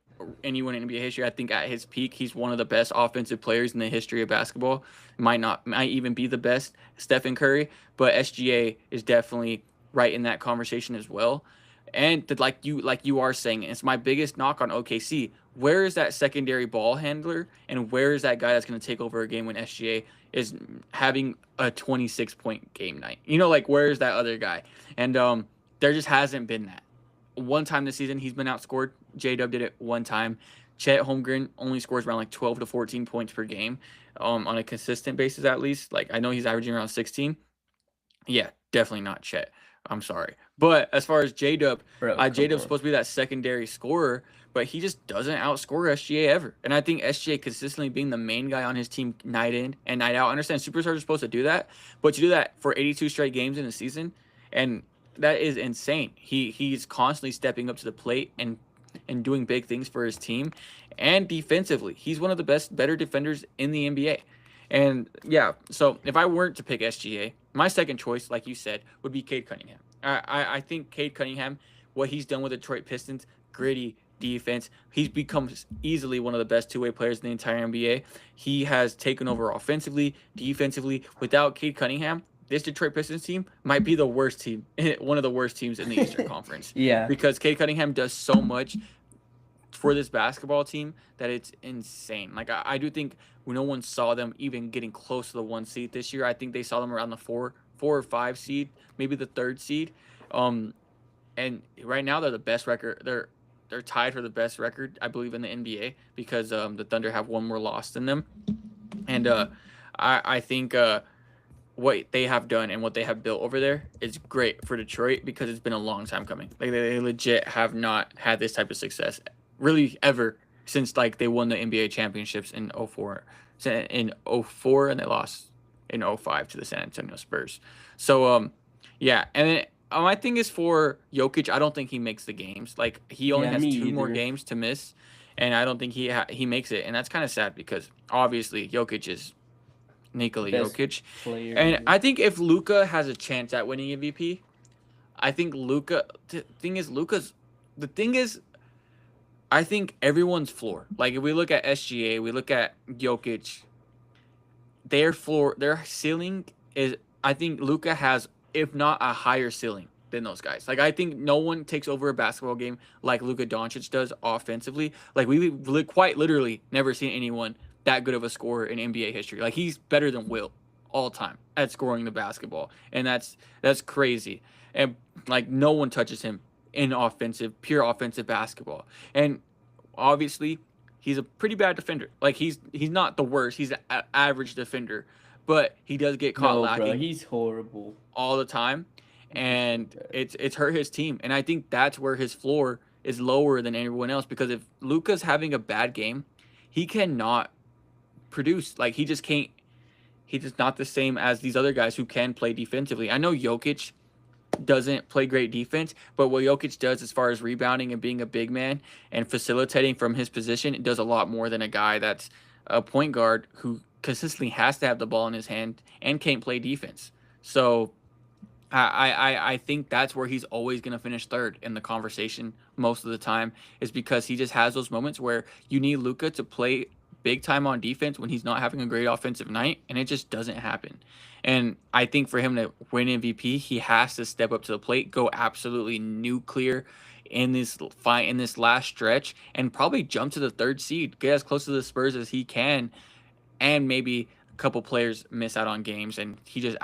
Speaker 1: anyone in NBA history. I think at his peak, he's one of the best offensive players in the history of basketball. Might even be the best, Stephen Curry, but SGA is definitely right in that conversation as well. And like you are saying, it's my biggest knock on OKC. Where is that secondary ball handler, and where is that guy that's going to take over a game when SGA is having a 26-point game night? Like, where is that other guy? And there just hasn't been that. One time this season, he's been outscored. J-Dub did it one time. Chet Holmgren only scores around like 12 to 14 points per game, on a consistent basis at least. Like, I know he's averaging around 16. Yeah, definitely not Chet. I'm sorry. But as far as J-Dub, J-Dub's supposed to be that secondary scorer, but he just doesn't outscore SGA ever. And I think SGA consistently being the main guy on his team night in and night out. I understand superstars are supposed to do that, but to do that for 82 straight games in a season, and that is insane. He's constantly stepping up to the plate and doing big things for his team. And defensively, he's one of the better defenders in the NBA. And yeah, so if I weren't to pick SGA, my second choice, like you said, would be Cade Cunningham. I think Cade Cunningham, what he's done with the Detroit Pistons, gritty defense. He's become easily one of the best two-way players in the entire NBA. He has taken over offensively, defensively. Without Cade Cunningham, this Detroit Pistons team might be the worst team, one of the worst teams in the Eastern Conference.
Speaker 2: Yeah.
Speaker 1: Because Cade Cunningham does so much for this basketball team that it's insane. Like, I do think no one saw them even getting close to the 1 seed this year. I think they saw them around the 4 or 5 seed, maybe the 3rd seed. And right now they're the best record. They're tied for the best record, I believe, in the NBA, because the Thunder have one more loss than them. And I think what they have done and what they have built over there is great for Detroit, because it's been a long time coming. Like, they legit have not had this type of success really ever since like they won the NBA championships in 04, and they lost in 05 to the San Antonio Spurs. So yeah, and then my thing is for Jokic, I don't think he makes the games. Like, he only has 2 more games to miss, and I don't think he makes it, and that's kind of sad, because obviously Jokic is Nikola Jokic. And I think if Luka has a chance at winning MVP, I think the thing is I think everyone's floor. Like, if we look at SGA, we look at Jokic, their ceiling is, I think Luka has, if not a higher ceiling than those guys. Like, I think no one takes over a basketball game like Luka Doncic does offensively. Like, we've quite literally never seen anyone that good of a scorer in NBA history. Like, he's better than Wilt all time at scoring the basketball, and that's crazy. And like, no one touches him in pure offensive basketball. And obviously, he's a pretty bad defender. Like, he's not the worst. He's an average defender, but he does get caught lacking.
Speaker 2: Bro, he's horrible
Speaker 1: all the time, and it's hurt his team. And I think that's where his floor is lower than everyone else, because if Luka's having a bad game, he cannot produce. Like, he just can't. He's just not the same as these other guys who can play defensively. I know Jokic doesn't play great defense, but what Jokic does as far as rebounding and being a big man and facilitating from his position, it does a lot more than a guy that's a point guard who consistently has to have the ball in his hand and can't play defense. So I think that's where he's always going to finish third in the conversation most of the time, is because he just has those moments where you need Luka to play big time on defense when he's not having a great offensive night, and it just doesn't happen. And I think for him to win MVP, he has to step up to the plate, go absolutely nuclear in this fight, in this last stretch, and probably jump to the 3rd seed, get as close to the Spurs as he can, and maybe a couple players miss out on games, and he just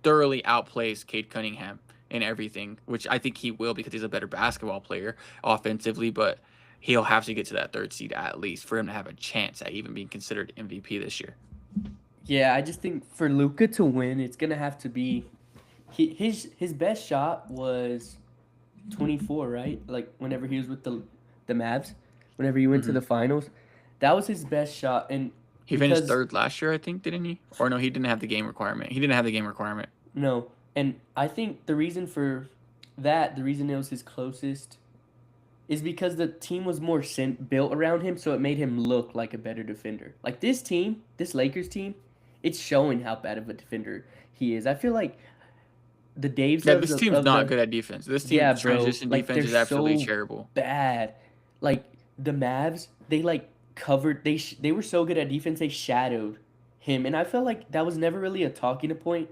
Speaker 1: thoroughly outplays Cade Cunningham in everything, which I think he will, because he's a better basketball player offensively, but he'll have to get to that 3rd seed at least for him to have a chance at even being considered MVP this year.
Speaker 2: Yeah, I just think for Luka to win, it's gonna have to be his best shot was 24, right? Like, whenever he was with the Mavs, whenever he went to the finals, that was his best shot. And
Speaker 1: he finished 3rd last year, I think, didn't he? Or no, he didn't have the game requirement.
Speaker 2: No, and I think the reason for that, the reason it was his closest is because the team was more built around him, so it made him look like a better defender. Like this team, this Lakers team, it's showing how bad of a defender he is. I feel like the Dave
Speaker 1: Yeah,
Speaker 2: Zubs
Speaker 1: this team's
Speaker 2: of
Speaker 1: not
Speaker 2: the
Speaker 1: good at defense. This
Speaker 2: yeah,
Speaker 1: team's
Speaker 2: bro.
Speaker 1: transition
Speaker 2: Like
Speaker 1: defense
Speaker 2: they're
Speaker 1: is absolutely
Speaker 2: so
Speaker 1: terrible.
Speaker 2: bad. Like the Mavs, they like covered. They were so good at defense. They shadowed him, and I felt like that was never really a talking point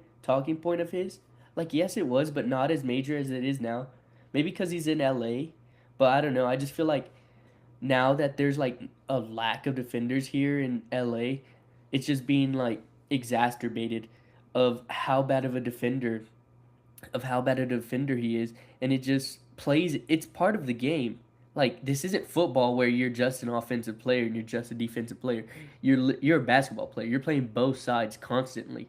Speaker 2: of his. Like yes, it was, but not as major as it is now. Maybe because he's in LA, but I don't know. I just feel like now that there's like a lack of defenders here in LA, it's just being like exacerbated of how bad a defender he is, and it just plays. It's part of the game. Like this isn't football where you're just an offensive player and you're just a defensive player. You're a basketball player. You're playing both sides constantly.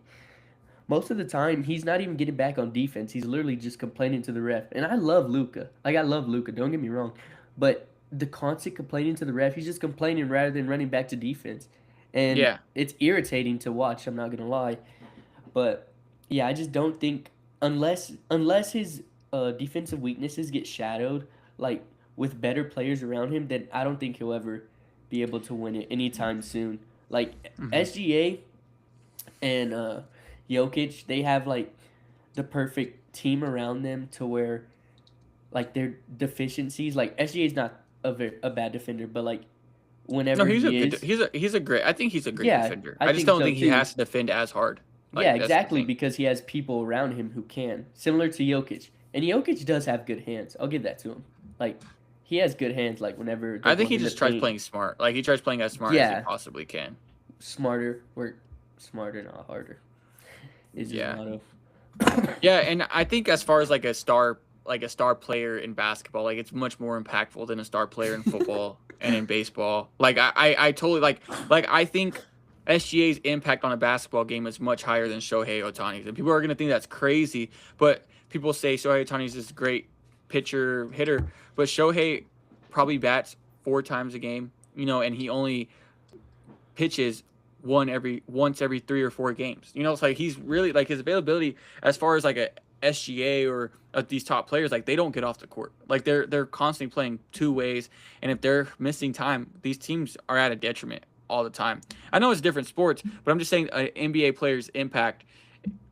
Speaker 2: Most of the time, he's not even getting back on defense. He's literally just complaining to the ref. And I love Luca. Like I love Luca. Don't get me wrong, but the constant complaining to the ref, he's just complaining rather than running back to defense, and
Speaker 1: Yeah.
Speaker 2: it's irritating to watch. I'm not gonna lie, but yeah, I just don't think unless his defensive weaknesses get shadowed, like with better players around him, then I don't think he'll ever be able to win it anytime soon. Like
Speaker 1: Hmm.
Speaker 2: SGA and Jokic, they have like the perfect team around them to where like their deficiencies, like SGA is not a bad defender, but like
Speaker 1: No,
Speaker 2: whenever
Speaker 1: he's a
Speaker 2: he
Speaker 1: good.
Speaker 2: is,
Speaker 1: He's a great. I think he's a great
Speaker 2: yeah,
Speaker 1: defender.
Speaker 2: I
Speaker 1: I just
Speaker 2: think
Speaker 1: don't
Speaker 2: so
Speaker 1: think he
Speaker 2: too.
Speaker 1: has to defend as hard.
Speaker 2: Yeah,
Speaker 1: Like that's the
Speaker 2: exactly,
Speaker 1: thing.
Speaker 2: because he has people around him who can. Similar to Jokic. And Jokic does have good hands. I'll give that to him. Like he has good hands like whenever they're
Speaker 1: I think
Speaker 2: going
Speaker 1: he
Speaker 2: in the
Speaker 1: just tries
Speaker 2: paint.
Speaker 1: playing smart. Like he tries playing as smart as he
Speaker 2: Yeah,
Speaker 1: possibly can.
Speaker 2: smarter, work smarter, not harder is his
Speaker 1: Yeah.
Speaker 2: motto.
Speaker 1: Yeah, and I think as far as like a star player in basketball, like it's much more impactful than a star player in football and in baseball. Like I totally like I think SGA's impact on a basketball game is much higher than Shohei Ohtani's. And people are gonna think that's crazy, but people say Shohei Ohtani's this great pitcher hitter, but Shohei probably bats 4 times a game, and he only pitches once every 3 or 4 games. It's like he's really like his availability as far as like a SGA or these top players, like they don't get off the court. Like they're constantly playing 2 ways, and if they're missing time, these teams are at a detriment all the time. I know it's different sports, but I'm just saying an NBA player's impact.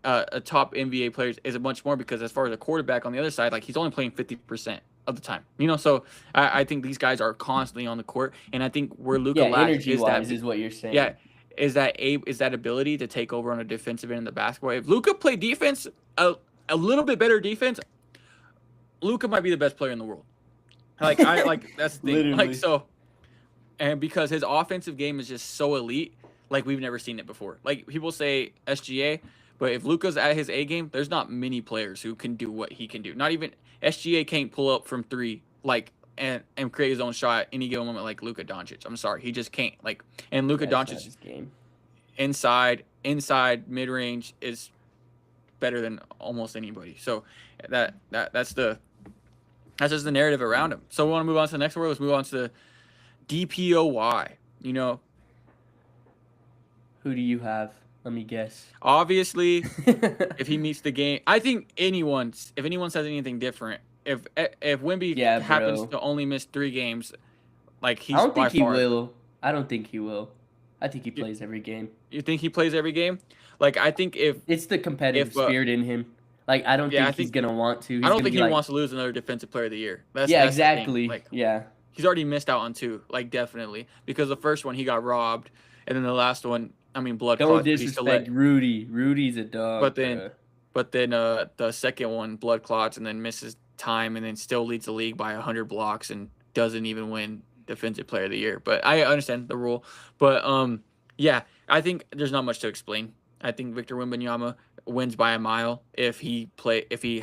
Speaker 1: A top NBA player is much more because as far as a quarterback on the other side, like he's only playing 50% of the time. So I think these guys are constantly on the court, and I think where Luca
Speaker 2: Yeah,
Speaker 1: lacks
Speaker 2: energy
Speaker 1: is that
Speaker 2: wise is what you're
Speaker 1: yeah,
Speaker 2: saying.
Speaker 1: is that ability to take over on a defensive end of the basketball. If Luca played defense, a little bit better defense, Luca might be the best player in the world. Like that's the thing. Like
Speaker 2: Literally.
Speaker 1: so, and because his offensive game is just so elite, like we've never seen it before. Like people say SGA, but if Luca's at his A game, there's not many players who can do what he can do. Not even SGA can't pull up from three like and create his own shot any given moment like Luka Doncic. I'm sorry, he just can't. Like and Luka
Speaker 2: Yeah, it's not
Speaker 1: Doncic
Speaker 2: his game.
Speaker 1: inside mid range is better than almost anybody. So that's just the narrative around him. So we want to move on to the next word. Let's move on to the DPOY.
Speaker 2: Who do you have? Let me guess.
Speaker 1: Obviously, if he meets the game, I think if anyone says anything different, if Wimby
Speaker 2: Yeah,
Speaker 1: happens
Speaker 2: bro.
Speaker 1: to only miss 3 games, like
Speaker 2: I
Speaker 1: he's
Speaker 2: don't
Speaker 1: by
Speaker 2: think he
Speaker 1: far.
Speaker 2: will. I don't think he will. I think he
Speaker 1: You,
Speaker 2: plays every game.
Speaker 1: you think he plays every game? Like I think
Speaker 2: It's the competitive
Speaker 1: if
Speaker 2: spirit in him. Like I don't
Speaker 1: yeah, I
Speaker 2: think he's
Speaker 1: think
Speaker 2: gonna want to.
Speaker 1: I
Speaker 2: He's
Speaker 1: don't
Speaker 2: gonna
Speaker 1: think
Speaker 2: be
Speaker 1: he
Speaker 2: like,
Speaker 1: wants to lose another defensive player of the year. That's
Speaker 2: yeah,
Speaker 1: that's the thing.
Speaker 2: exactly.
Speaker 1: Like
Speaker 2: Yeah.
Speaker 1: he's already missed out on 2, like definitely because the first one he got robbed, and then the last one, I mean blood
Speaker 2: Don't
Speaker 1: clots, but he still
Speaker 2: disrespect
Speaker 1: let.
Speaker 2: Rudy. Rudy's a
Speaker 1: But
Speaker 2: dog,
Speaker 1: then
Speaker 2: bro.
Speaker 1: the second one blood clots and then misses time and then still leads the league by 100 blocks and doesn't even win defensive player of the year. But I understand the rule. But yeah, I think there's not much to explain. I think Victor Wembanyama wins by a mile if he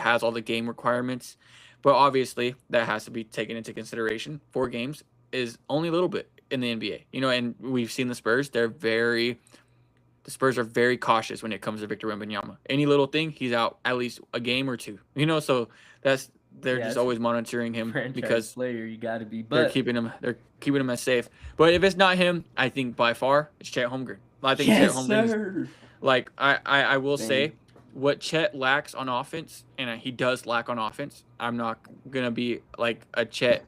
Speaker 1: has all the game requirements. But obviously that has to be taken into consideration. 4 games is only a little bit in the NBA. And we've seen the Spurs are very cautious when it comes to Victor Wembanyama. Any little thing, he's out at least a game or 2. So that's they're
Speaker 2: Yeah,
Speaker 1: just
Speaker 2: it's a
Speaker 1: always monitoring him
Speaker 2: franchise
Speaker 1: because
Speaker 2: player. You got to be.
Speaker 1: they're
Speaker 2: But
Speaker 1: keeping him they're keeping him as safe. But if it's not him, I think by far it's Chet Holmgren. I think Chet
Speaker 2: yes,
Speaker 1: Holmgren is
Speaker 2: sir.
Speaker 1: like I will
Speaker 2: Same.
Speaker 1: say what Chet lacks on offense, and he does lack on offense. I'm not gonna be like a Chet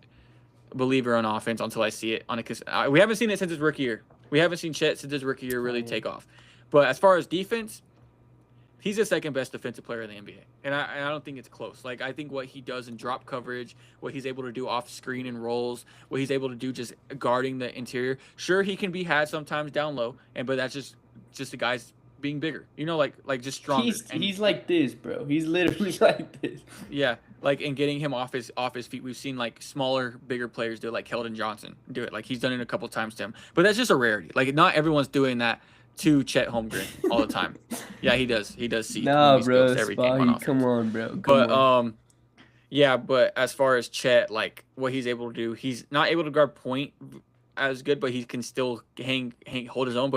Speaker 1: believer on offense until I see it on a. We haven't seen it since his rookie year. We haven't seen Chet since his rookie year really take off. But as far as defense, he's the second best defensive player in the NBA, and I don't think it's close. Like I think what he does in drop coverage, what he's able to do off screen and rolls, what he's able to do just guarding the interior. Sure, he can be had sometimes down low, but that's just the guys being bigger. Like just stronger.
Speaker 2: He's like this, bro. He's literally like this.
Speaker 1: Yeah, like in getting him off his feet, we've seen like smaller, bigger players do it, like Keldon Johnson do it. Like he's done it a couple times to him, but that's just a rarity. Like not everyone's doing that to Chet Holmgren all the time. Yeah, he does. He does see.
Speaker 2: Nah, bro,
Speaker 1: every game on offense.
Speaker 2: Come on, bro.
Speaker 1: Yeah, but as far as Chet, like what he's able to do, he's not able to guard point as good, but he can still hold his own.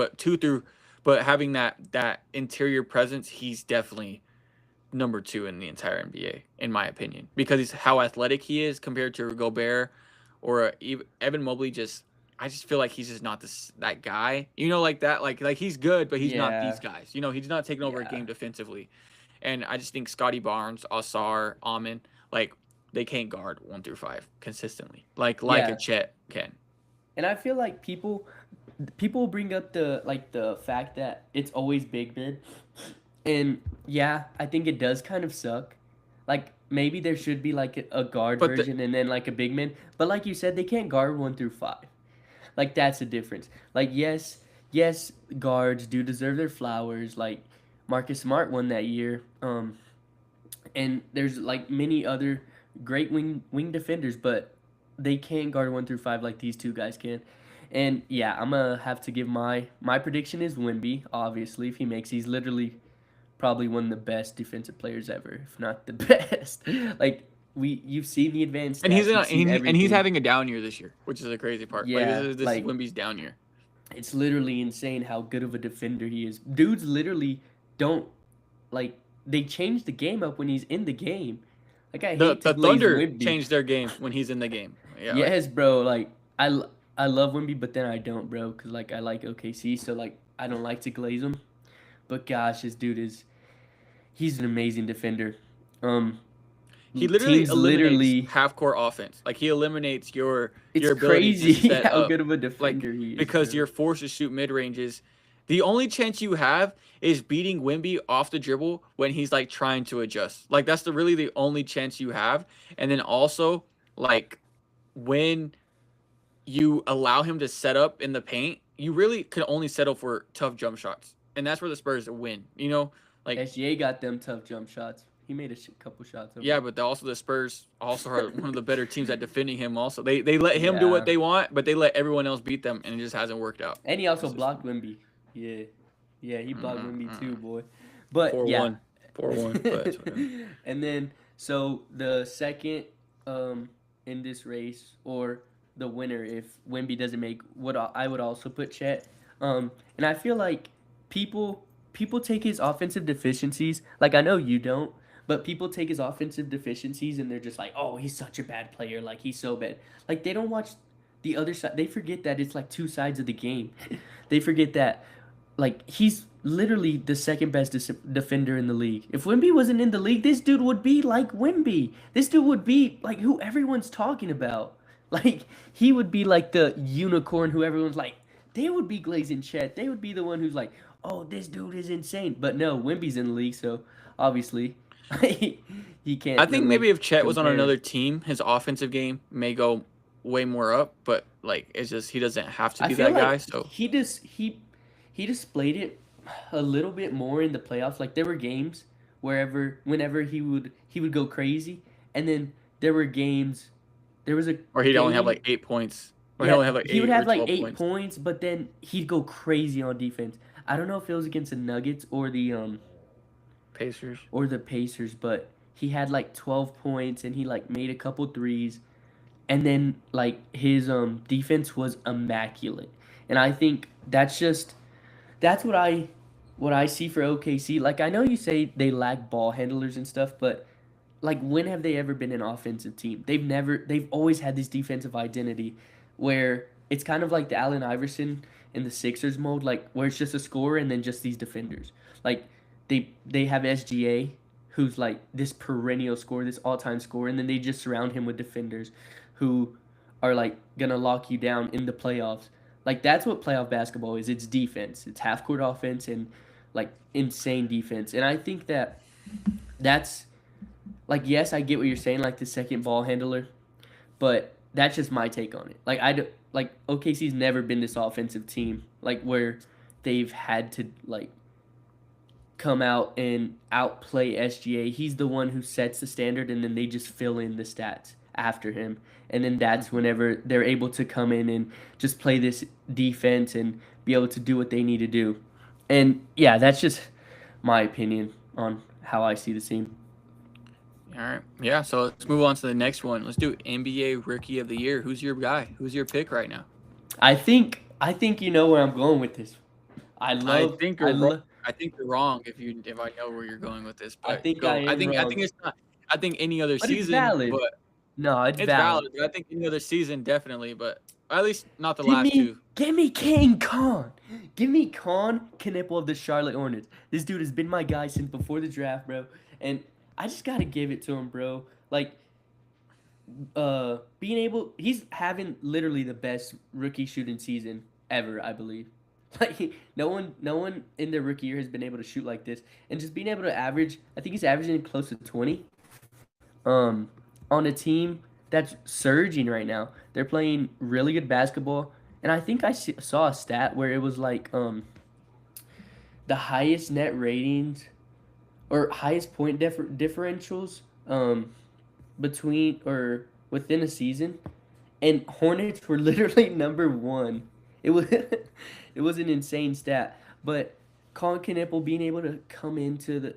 Speaker 1: But having that interior presence, he's definitely number 2 in the entire NBA, in my opinion, because he's how athletic he is compared to Gobert or Evan Mobley. I just feel like he's just not that guy, like that. Like he's good, but he's not these guys. He's not taking over a game defensively. And I just think Scotty Barnes, Ausar, Amin, like they can't guard 1 through 5 consistently, like a Chet can.
Speaker 2: And I feel like people bring up the fact that it's always big men, and yeah, I think it does kind of suck. Like maybe there should be like a guard version and then like a big man, but like you said, they can't guard 1 through 5. Like that's the difference. Like yes, guards do deserve their flowers. Like Marcus Smart won that year. And there's like many other great wing defenders, but they can't guard 1 through 5 like these two guys can. And yeah, I'm gonna have to give my prediction is Wemby. Obviously, if he makes, he's literally probably one of the best defensive players ever, if not the best. Like you've seen the advanced,
Speaker 1: and he's having a down year this year, which is a crazy part. Yeah, this is Wemby's down year.
Speaker 2: It's literally insane how good of a defender he is. Dudes literally don't like. They change the game up when he's in the game. Like I hate
Speaker 1: the Thunder change their game when he's in the game.
Speaker 2: Yeah, yes, bro. Like I love Wemby, but then I don't, bro, because like I like OKC, so like I don't like to glaze him. But gosh, this dude he's an amazing defender.
Speaker 1: He literally eliminates half-court offense. Like he eliminates your ability
Speaker 2: crazy
Speaker 1: to set
Speaker 2: how
Speaker 1: up,
Speaker 2: good of a defender he is.
Speaker 1: Because you're forced to shoot mid-ranges. The only chance you have is beating Wemby off the dribble when he's like trying to adjust. Like that's really the only chance you have. And then also like when you allow him to set up in the paint, you really could only settle for tough jump shots. And that's where the Spurs win. Like
Speaker 2: SGA got them tough jump shots. He made a couple shots.
Speaker 1: Yeah, but the Spurs also are one of the better teams at defending him. Also, they let him do what they want, but they let everyone else beat them, and it just hasn't worked out.
Speaker 2: And he also blocked Wemby. Yeah, he blocked Wemby too, boy. But
Speaker 1: 4-1. 4-1.
Speaker 2: And then so the second in this race, or the winner if Wemby doesn't make, I would also put Chet. And I feel like people take his offensive deficiencies. Like I know you don't. But people take his offensive deficiencies and they're just like, oh, he's such a bad player. Like, he's so bad. Like, they don't watch the other side. They forget that it's like two sides of the game. They forget that, like, he's literally the second best defender in the league. If Wemby wasn't in the league, this dude would be like Wemby. This dude would be like who everyone's talking about. Like, he would be like the unicorn who everyone's like, they would be glazing Chet. They would be the one who's like, oh, this dude is insane. But no, Wemby's in the league, so obviously he can't.
Speaker 1: I think maybe if Chet was on another team, his offensive game may go way more up. But like, it's just he doesn't have to be that guy. So
Speaker 2: he displayed it a little bit more in the playoffs. Like there were games whenever he would go crazy, and then there were games. There was
Speaker 1: or he'd only have like 8 points. Or
Speaker 2: yeah,
Speaker 1: he'd only have like
Speaker 2: he would have like 8 points, but then he'd go crazy on defense. I don't know if it was against the Nuggets or the Pacers, but he had like 12 points and he like made a couple threes, and then like his defense was immaculate. And I think that's what I see for OKC. Like I know you say they lack ball handlers and stuff, but like when have they ever been an offensive team? They've always had this defensive identity where it's kind of like the Allen Iverson in the Sixers mold, like where it's just a scorer and then just these defenders. Like they have SGA, who's like this perennial scorer, this all-time scorer, and then they just surround him with defenders who are like gonna lock you down in the playoffs. Like that's what playoff basketball is. It's defense. It's half court offense and like insane defense. And I think that's like yes, I get what you're saying, like the second ball handler, but that's just my take on it. Like OKC's never been this offensive team like where they've had to like come out and outplay SGA. He's the one who sets the standard, and then they just fill in the stats after him. And then that's whenever they're able to come in and just play this defense and be able to do what they need to do. And yeah, that's just my opinion on how I see the team.
Speaker 1: All right. Yeah. So let's move on to the next one. Let's do NBA Rookie of the Year. Who's your guy? Who's your pick right now?
Speaker 2: I think you know where I'm going with this. I
Speaker 1: I
Speaker 2: love
Speaker 1: think
Speaker 2: I
Speaker 1: you're wrong.
Speaker 2: love
Speaker 1: I think you're wrong if I know where you're going with this.
Speaker 2: I
Speaker 1: But
Speaker 2: think I
Speaker 1: go.
Speaker 2: am
Speaker 1: I think
Speaker 2: wrong,
Speaker 1: it's not. I think any other
Speaker 2: but it's
Speaker 1: season,
Speaker 2: valid.
Speaker 1: but
Speaker 2: No, it's
Speaker 1: it's
Speaker 2: valid.
Speaker 1: valid. But I think any other season definitely, but at least not the
Speaker 2: Give
Speaker 1: last
Speaker 2: me,
Speaker 1: two.
Speaker 2: give me King Khan. Give me Khan Knipple of the Charlotte Hornets. This dude has been my guy since before the draft, bro. And I just gotta give it to him, bro. Like, he's having literally the best rookie shooting season ever, I believe. Like, no one in their rookie year has been able to shoot like this, and just being able to average. I think he's averaging close to 20. On a team that's surging right now. They're playing really good basketball, and I think saw a stat where it was like the highest net ratings or highest point differentials between or within a season, and Hornets were literally number one. It was it was an insane stat, but Colin Knippel being able to come into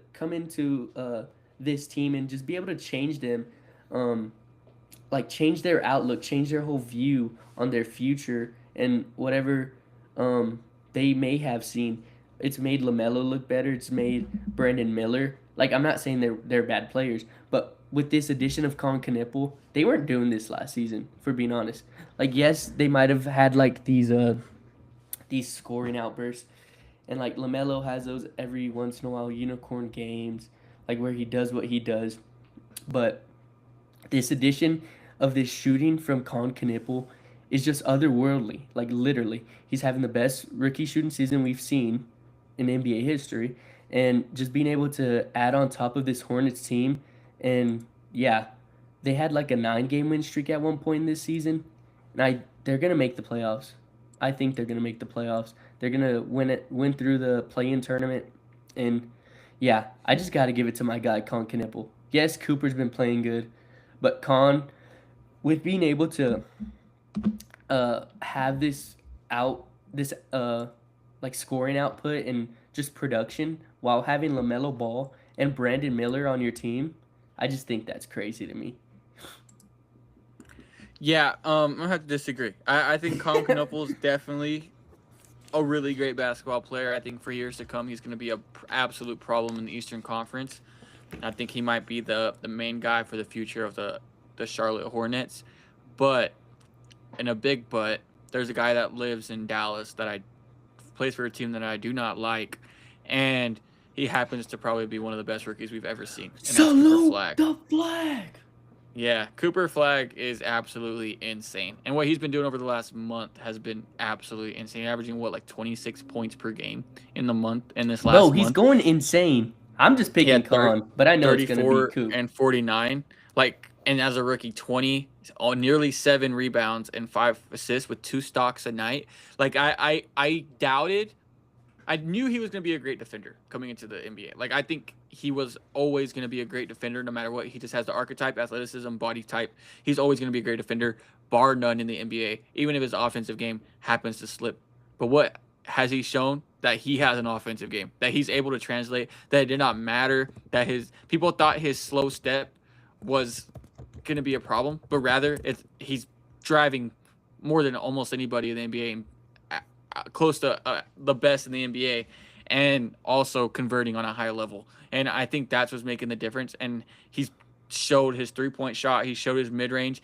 Speaker 2: this team and just be able to change them, um, like change their outlook, change their whole view on their future and whatever they may have seen. It's made Lamelo look better. It's made Brandon Miller. Like I'm not saying they're bad players, but with this addition of Colin Knippel, they weren't doing this last season. For being honest, like yes, they might have had like these scoring outbursts, and like Lamelo has those every once in a while unicorn games, like where he does what he does, but this addition of this shooting from Colin Knippel is just otherworldly. Like literally, he's having the best rookie shooting season we've seen in NBA history, and just being able to add on top of this Hornets team, and yeah, they had like a 9 game win streak at one point this season, and they're gonna make the playoffs. I think they're gonna make the playoffs. They're gonna win through the play-in tournament, and yeah, I just got to give it to my guy Colin Knippel. Yes, Cooper's been playing good, but Con, with being able to have this like scoring output and just production while having LaMelo Ball and Brandon Miller on your team, I just think that's crazy to me.
Speaker 1: Yeah, I'm gonna have to disagree. I think Colin Knupple's definitely a really great basketball player. I think for years to come, he's going to be a absolute problem in the Eastern Conference. I think he might be the main guy for the future of the Charlotte Hornets. But, in a big but, there's a guy that lives in Dallas that plays for a team that I do not like, and he happens to probably be one of the best rookies we've ever seen. And that's Cooper Flag.
Speaker 2: The flag.
Speaker 1: Yeah, Cooper Flag is absolutely insane. And what he's been doing over the last month has been absolutely insane. Averaging, like 26 points per game in this last month.
Speaker 2: No, he's going insane. I'm just picking Con, but I know it's going to be Coop.
Speaker 1: And 49. And as a rookie, 20, nearly 7 rebounds and 5 assists with 2 stocks a night. I doubted. I knew he was going to be a great defender coming into the NBA. I think he was always going to be a great defender no matter what. He just has the archetype, athleticism, body type. He's always going to be a great defender, bar none in the NBA, even if his offensive game happens to slip. But what has he shown? That he has an offensive game, that he's able to translate, that it did not matter, that people thought his slow step was going to be a problem, but rather he's driving more than almost anybody in the NBA and close to the best in the NBA, and also converting on a high level. And I think that's what's making the difference. And he's showed his 3-point shot. He showed his mid-range.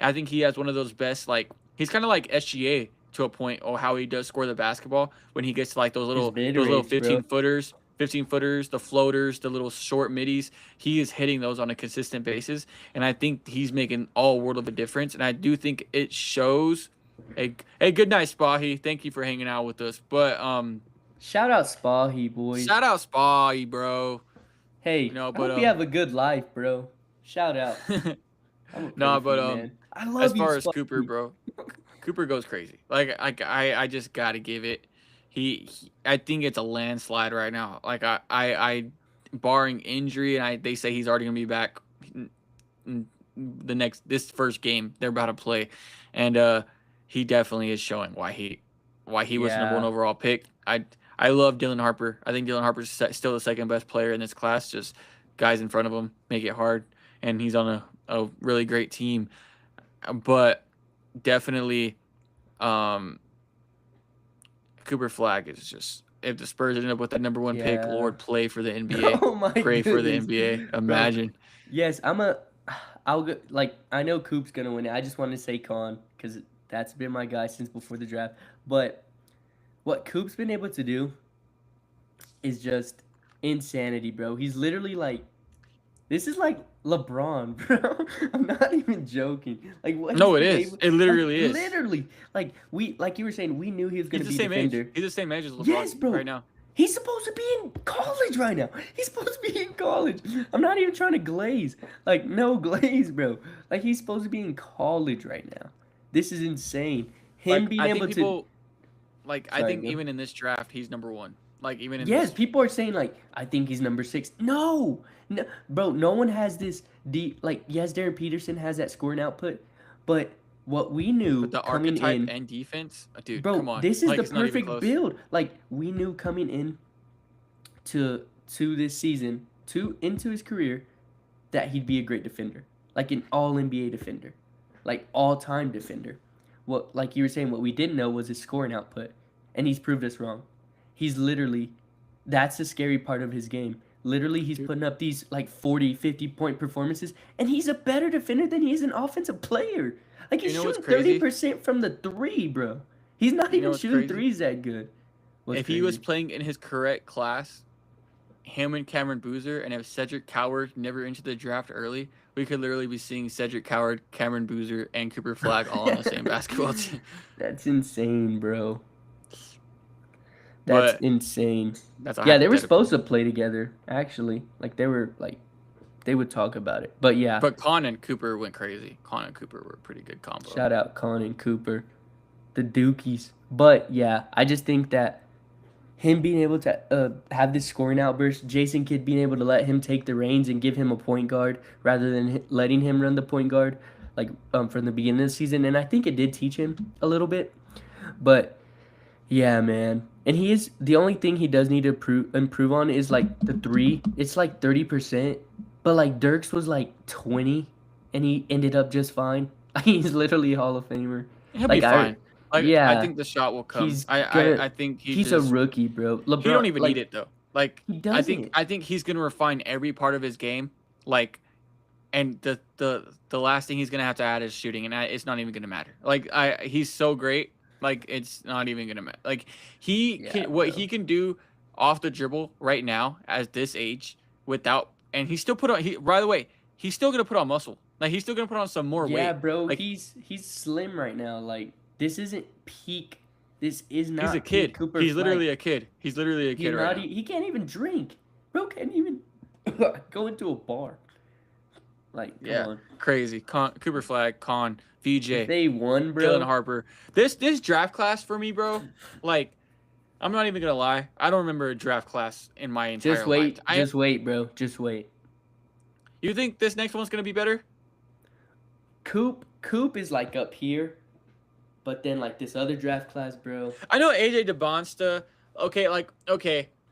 Speaker 1: I think he has one of those best, he's kind of like SGA to a point, how he does score the basketball when he gets to those little 15-footers. 15-footers, the floaters, the little short middies. He is hitting those on a consistent basis, and I think he's making all world of a difference. And I do think it shows. A good night, Spahi. Thank you for hanging out with us. But
Speaker 2: Shout out Spahi, boys.
Speaker 1: shout out Spahi, bro.
Speaker 2: Hey,
Speaker 1: You know,
Speaker 2: I
Speaker 1: but
Speaker 2: hope you have a good life, bro. Shout out. I'm a
Speaker 1: no, but
Speaker 2: man. I love
Speaker 1: as
Speaker 2: you,
Speaker 1: far as
Speaker 2: Spahi.
Speaker 1: Cooper, bro, Cooper goes crazy. Like I just gotta give it. I think it's a landslide right now. Like I barring injury, and they say he's already gonna be back this first game they're about to play, and he definitely is showing why he was number one
Speaker 2: Yeah.
Speaker 1: overall pick. I love Dylan Harper. I think Dylan Harper's still the second best player in this class. Just guys in front of him make it hard, and he's on a really great team. But definitely, Cooper Flag is just, if the Spurs end up with that number one pick,
Speaker 2: Yeah.
Speaker 1: Lord, play for the NBA.
Speaker 2: Oh my
Speaker 1: Pray for the
Speaker 2: goodness.
Speaker 1: NBA.
Speaker 2: Bro,
Speaker 1: Imagine.
Speaker 2: yes, I'll go, like, I know Coop's gonna win it. I just wanted to say Con because that's been my guy since before the draft. But what Coop's been able to do is just insanity, bro. He's literally like, this is like LeBron, bro. I'm not even joking. Like what?
Speaker 1: No,
Speaker 2: he's
Speaker 1: it
Speaker 2: been
Speaker 1: is.
Speaker 2: able-
Speaker 1: It literally
Speaker 2: like,
Speaker 1: is.
Speaker 2: Literally, like you were saying, we knew he was
Speaker 1: He's
Speaker 2: gonna
Speaker 1: the
Speaker 2: be
Speaker 1: same
Speaker 2: defender.
Speaker 1: age. He's the same age as LeBron
Speaker 2: Yes, bro.
Speaker 1: right now.
Speaker 2: He's supposed to be in college right now. He's supposed to be in college. I'm not even trying to glaze. Like, no glaze, bro. Like, he's supposed to be in college right now. This is insane. Him
Speaker 1: Like,
Speaker 2: being
Speaker 1: I
Speaker 2: able
Speaker 1: think people, I
Speaker 2: Sorry,
Speaker 1: think
Speaker 2: go.
Speaker 1: even in this draft, he's number one. Like, even in
Speaker 2: Yes,
Speaker 1: this,
Speaker 2: people are saying, like, I think he's number 6. No. Bro, no one has this deep. Like, yes, Darren Peterson has that scoring output. But what we knew
Speaker 1: with the
Speaker 2: coming
Speaker 1: archetype
Speaker 2: in.
Speaker 1: and defense, dude,
Speaker 2: Bro,
Speaker 1: come on.
Speaker 2: this is
Speaker 1: Like,
Speaker 2: the
Speaker 1: it's not even
Speaker 2: perfect
Speaker 1: close.
Speaker 2: build. Like we knew coming in to this season, into his career, that he'd be a great defender, like an all NBA defender, like all time defender. What, like you were saying, what we didn't know was his scoring output, and he's proved us wrong. He's literally, that's the scary part of his game. Literally, he's
Speaker 1: Dude.
Speaker 2: putting up these like 40, 50-point performances, and he's a better defender than he is an offensive player. Like he's
Speaker 1: You know what's
Speaker 2: shooting
Speaker 1: crazy?
Speaker 2: 30% from the three, bro. He's not
Speaker 1: You know
Speaker 2: even
Speaker 1: what's
Speaker 2: shooting
Speaker 1: crazy?
Speaker 2: threes that good. What's
Speaker 1: If he was
Speaker 2: crazy?
Speaker 1: playing in his correct class, him and Cameron Boozer, and if Cedric Coward never entered the draft early, we could literally be seeing Cedric Coward, Cameron Boozer, and Cooper Flag all on the same basketball team.
Speaker 2: That's insane, bro. That's
Speaker 1: But
Speaker 2: insane.
Speaker 1: that's a
Speaker 2: Yeah, they were
Speaker 1: hypothetical.
Speaker 2: supposed to play together, actually. Like they were like they would talk about it. But yeah,
Speaker 1: But Con and Cooper went crazy. Con and Cooper were a pretty good combo.
Speaker 2: shout out Con and Cooper, the Dookies. But yeah, I just think that him being able to have this scoring outburst, Jason Kidd being able to let him take the reins and give him a point guard rather than letting him run the point guard, like from the beginning of the season, and I think it did teach him a little bit. But yeah, man, and he is the only thing he does need to improve on is like the three. It's like 30%, but like Dirks was like 20, and he ended up just fine. He's literally a Hall of Famer.
Speaker 1: He'll
Speaker 2: Like
Speaker 1: be fine. Like
Speaker 2: yeah,
Speaker 1: I think the shot will come.
Speaker 2: he's gonna.
Speaker 1: I think
Speaker 2: He's a rookie, bro. LeBron,
Speaker 1: he don't even
Speaker 2: like,
Speaker 1: need it though. Like
Speaker 2: He doesn't.
Speaker 1: I think he's gonna refine every part of his game. Like, and the last thing he's gonna have to add is shooting, and it's not even gonna matter. Like he's so great. Like it's not even gonna matter. Like
Speaker 2: Yeah,
Speaker 1: what
Speaker 2: bro.
Speaker 1: he can do off the dribble right now at this age without, and he still put on. By the way, he's still gonna put on muscle. Like he's still gonna put on some more
Speaker 2: Yeah,
Speaker 1: weight.
Speaker 2: bro.
Speaker 1: Like
Speaker 2: He's slim right now. Like this isn't peak. This is not.
Speaker 1: he's a
Speaker 2: peak
Speaker 1: kid.
Speaker 2: Cooper
Speaker 1: He's
Speaker 2: Flag.
Speaker 1: literally a kid. He's literally a
Speaker 2: He's
Speaker 1: kid right
Speaker 2: not.
Speaker 1: now.
Speaker 2: He can't even drink. Bro can't even go into a bar. Like come
Speaker 1: Yeah,
Speaker 2: on.
Speaker 1: crazy. Cooper Flag, Con, VJ.
Speaker 2: If they won, bro.
Speaker 1: Dylan Harper. This draft class for me, bro. Like, I'm not even gonna lie. I don't remember a draft class in my entire
Speaker 2: Just wait.
Speaker 1: life.
Speaker 2: Just wait, bro. Just wait.
Speaker 1: You think this next one's gonna be better?
Speaker 2: Coop is like up here, but then like this other draft class, bro.
Speaker 1: I know AJ DeBonsta. Okay.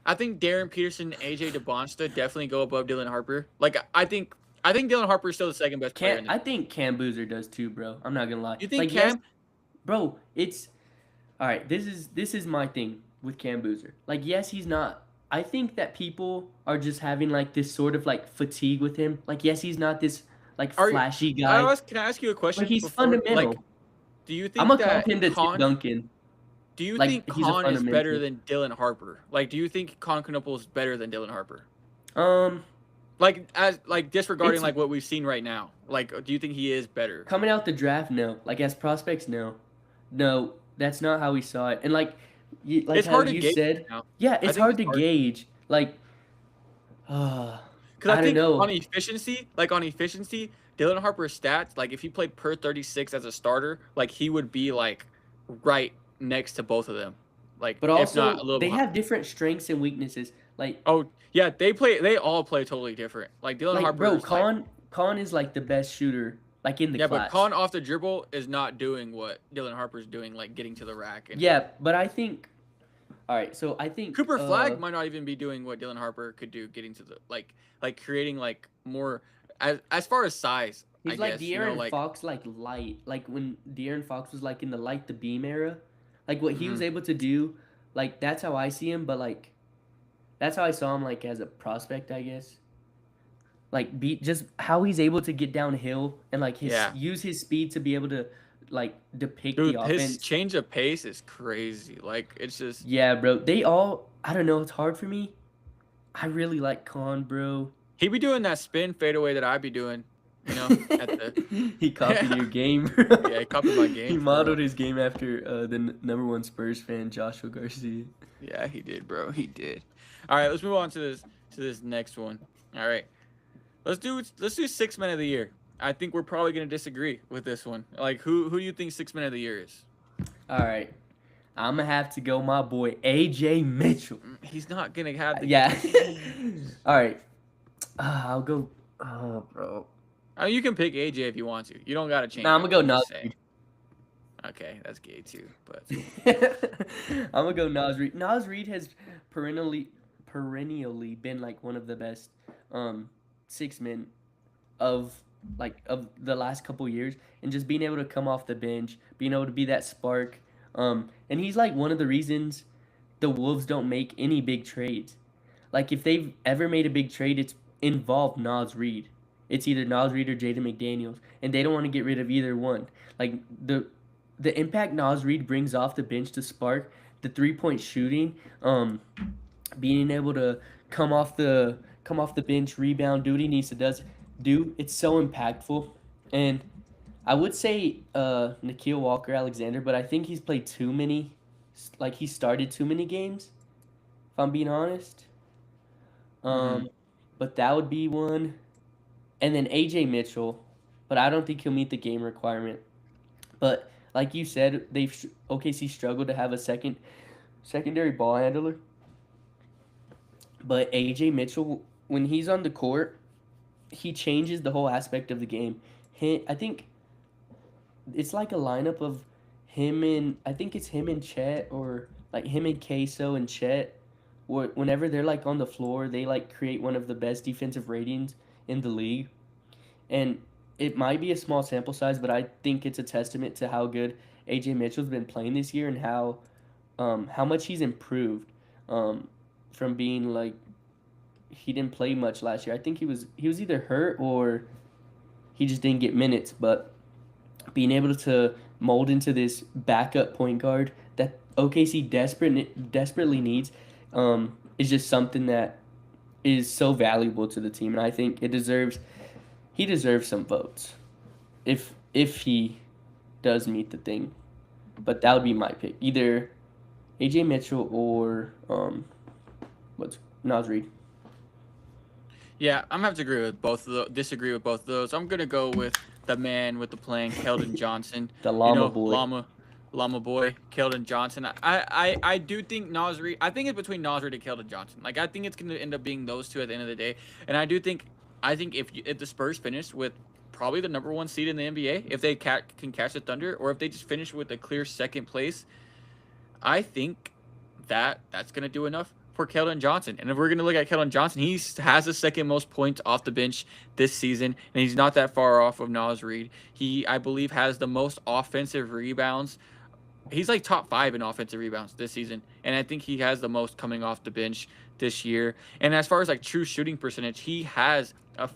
Speaker 1: I think Darren Peterson and AJ DeBonsta definitely go above Dylan Harper. Like, I think Dylan Harper is still the second best player.
Speaker 2: I think Cam Boozer does too, bro. I'm not gonna lie.
Speaker 1: You think
Speaker 2: like,
Speaker 1: Cam?
Speaker 2: yes, bro, it's all right. This is my thing with Cam Boozer. Like, yes, he's not. I think that people are just having like this sort of like fatigue with him. Like, yes, he's not this like flashy guy.
Speaker 1: Can I ask you a question?
Speaker 2: But he's
Speaker 1: before?
Speaker 2: fundamental.
Speaker 1: Like, do you think
Speaker 2: I'm gonna
Speaker 1: that
Speaker 2: comp him to Tim
Speaker 1: Con?
Speaker 2: Duncan.
Speaker 1: do you
Speaker 2: Like
Speaker 1: think
Speaker 2: he's a
Speaker 1: Khan is better
Speaker 2: fundamental.
Speaker 1: than Dylan Harper? Like, do you think Khan Knuckle is better than Dylan Harper?
Speaker 2: Um,
Speaker 1: Like, as like disregarding
Speaker 2: it's
Speaker 1: like what we've seen right now. Like, do you think he is better?
Speaker 2: coming out the draft. No, like as prospects, no, no, that's not how we saw it. And like
Speaker 1: It's
Speaker 2: how
Speaker 1: hard to
Speaker 2: you
Speaker 1: gauge
Speaker 2: said,
Speaker 1: now.
Speaker 2: yeah,
Speaker 1: I
Speaker 2: it's
Speaker 1: think
Speaker 2: hard
Speaker 1: it's
Speaker 2: to
Speaker 1: hard
Speaker 2: gauge. Like,
Speaker 1: because I
Speaker 2: I don't
Speaker 1: think
Speaker 2: know.
Speaker 1: on efficiency, Dylan Harper's stats, like if he played per 36 as a starter, like he would be like right next to both of them, like
Speaker 2: But
Speaker 1: if not a
Speaker 2: also,
Speaker 1: little
Speaker 2: they
Speaker 1: behind.
Speaker 2: have different strengths and weaknesses.
Speaker 1: Oh yeah, they all play totally different. Like Dylan
Speaker 2: Bro,
Speaker 1: Harper's like
Speaker 2: Khan is like the best shooter, like in the
Speaker 1: yeah, but
Speaker 2: class.
Speaker 1: Khan off the dribble is not doing what Dylan Harper's doing, like getting to the rack. And
Speaker 2: Yeah, but I think. All right, so I think.
Speaker 1: Cooper Flag might not even be doing what Dylan Harper could do, getting to the like creating like more as far as size, I
Speaker 2: He's like
Speaker 1: guess. You know,
Speaker 2: De'Aaron
Speaker 1: like
Speaker 2: Fox, like light. Like when De'Aaron Fox was like in the light the beam era, like what he
Speaker 1: mhm.
Speaker 2: was able to do. Like that's how I see him. But like that's how I saw him like as a prospect, I guess. Like be just how he's able to get downhill and like his
Speaker 1: Yeah,
Speaker 2: use his speed to be able to like depict the
Speaker 1: dude, his
Speaker 2: offense.
Speaker 1: change of pace is crazy. Like it's just
Speaker 2: Yeah, bro. They all. I don't know. It's hard for me. I really like Khan, bro.
Speaker 1: he be doing that spin fadeaway that I be doing. You know, at the
Speaker 2: He copied your game.
Speaker 1: yeah, he copied my
Speaker 2: He
Speaker 1: game for real.
Speaker 2: modeled his game after the number one Spurs fan, Joshua Garcia.
Speaker 1: Yeah, he did, bro. He did. All right, let's move on to this next one. All right, let's do 6 men of the year. I think we're probably gonna disagree with this one. Like, who do you think 6 men of the year is?
Speaker 2: All right, I'm gonna have to go, my boy AJ Mitchell.
Speaker 1: He's not gonna have the.
Speaker 2: Yeah. All right, I'll go. Oh, bro.
Speaker 1: I mean, you can pick AJ if you want to. You don't gotta change.
Speaker 2: Nah, I'm
Speaker 1: it,
Speaker 2: gonna go
Speaker 1: just
Speaker 2: Nas.
Speaker 1: saying. Okay, that's gay too, but
Speaker 2: I'm gonna go Nas Reed. Nas Reed has perennially been like one of the best 6 men of of the last couple years, and just being able to come off the bench, being able to be that spark. And he's like one of the reasons the Wolves don't make any big trades. Like if they've ever made a big trade, it's involved Nas Reed. It's either Nas Reed or Jaden McDaniels, and they don't want to get rid of either one. Like the impact Nas Reed brings off the bench to spark the 3-point shooting, being able to come off the bench, rebound, do what he needs to do. It's so impactful, and I would say Nikhil Walker Alexander, but I think he's played too many, like he started too many games. If I'm being honest,
Speaker 1: mhm.
Speaker 2: um, but that would be one, and then AJ Mitchell, but I don't think he'll meet the game requirement. But like you said, OKC struggled to have a secondary ball handler. But AJ Mitchell, when he's on the court, he changes the whole aspect of the game. I think it's like a lineup of him and I think it's him and Chet, or like him and Queso and Chet. Whenever they're like on the floor, they like create one of the best defensive ratings in the league. And it might be a small sample size, but I think it's a testament to how good AJ Mitchell's been playing this year, and how much he's improved from being like he didn't play much last year. I think he was either hurt or he just didn't get minutes, but being able to mold into this backup point guard that OKC desperately needs is just something that is so valuable to the team, and I think he deserves some votes if he does meet the thing. But that would be my pick, either AJ Mitchell or what's Nas Reed.
Speaker 1: Yeah, I'm gonna have to disagree with both of those. I'm gonna go with the man with the plan, Keldon Johnson.
Speaker 2: The
Speaker 1: You
Speaker 2: Llama
Speaker 1: know,
Speaker 2: Boy.
Speaker 1: Llama boy, Keldon Johnson. I do think Nas Reed. I think it's between Nas Reed and Keldon Johnson. Like I think it's gonna end up being those two at the end of the day. And I think if the Spurs finish with probably the number one seed in the NBA, if they can catch the Thunder, or if they just finish with a clear second place, I think that's gonna do enough for Keldon Johnson. And if we're gonna look at Keldon Johnson, he has the second most points off the bench this season, and he's not that far off of Nas Reed. He, I believe, has the most offensive rebounds. He's like top 5 in offensive rebounds this season, and I think he has the most coming off the bench this year. And as far as like true shooting percentage, he has a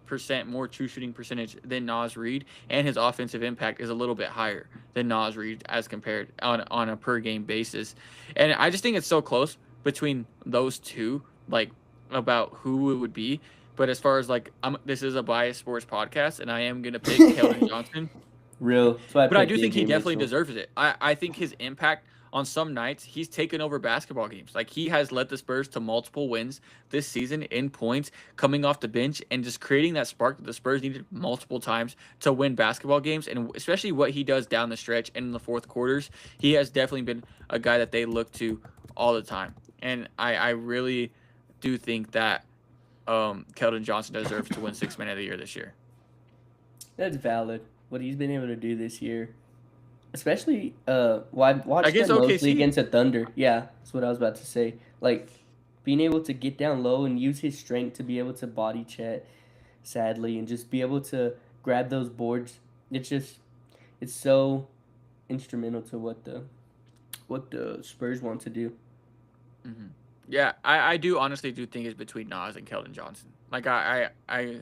Speaker 1: 50% more true shooting percentage than Naz Reid, and his offensive impact is a little bit higher than Naz Reid as compared on a per game basis. And I just think it's so close between those two, like about who it would be. But as far as like, this is a biased sports podcast, and I am gonna pick Keldon Johnson.
Speaker 2: Real. That's why I
Speaker 1: But I
Speaker 2: picked
Speaker 1: do think he
Speaker 2: AJ
Speaker 1: definitely
Speaker 2: Mitchell.
Speaker 1: deserves it. I think his impact on some nights, he's taken over basketball games. Like, he has led the Spurs to multiple wins this season in points, coming off the bench and just creating that spark that the Spurs needed multiple times to win basketball games. And especially what he does down the stretch and in the fourth quarters, he has definitely been a guy that they look to all the time. And I really do think that Keldon Johnson deserves to win Sixth Man of the Year this year.
Speaker 2: That's valid. What he's been able to do this year, especially I watched
Speaker 1: Against
Speaker 2: them mostly
Speaker 1: OKC?
Speaker 2: against the Thunder. Yeah, that's what I was about to say. Like being able to get down low and use his strength to be able to body Chet, sadly, and just be able to grab those boards. It's so instrumental to what the Spurs want to do.
Speaker 1: Mm-hmm. Yeah, I do honestly do think it's between Nas and Keldon Johnson. Like, I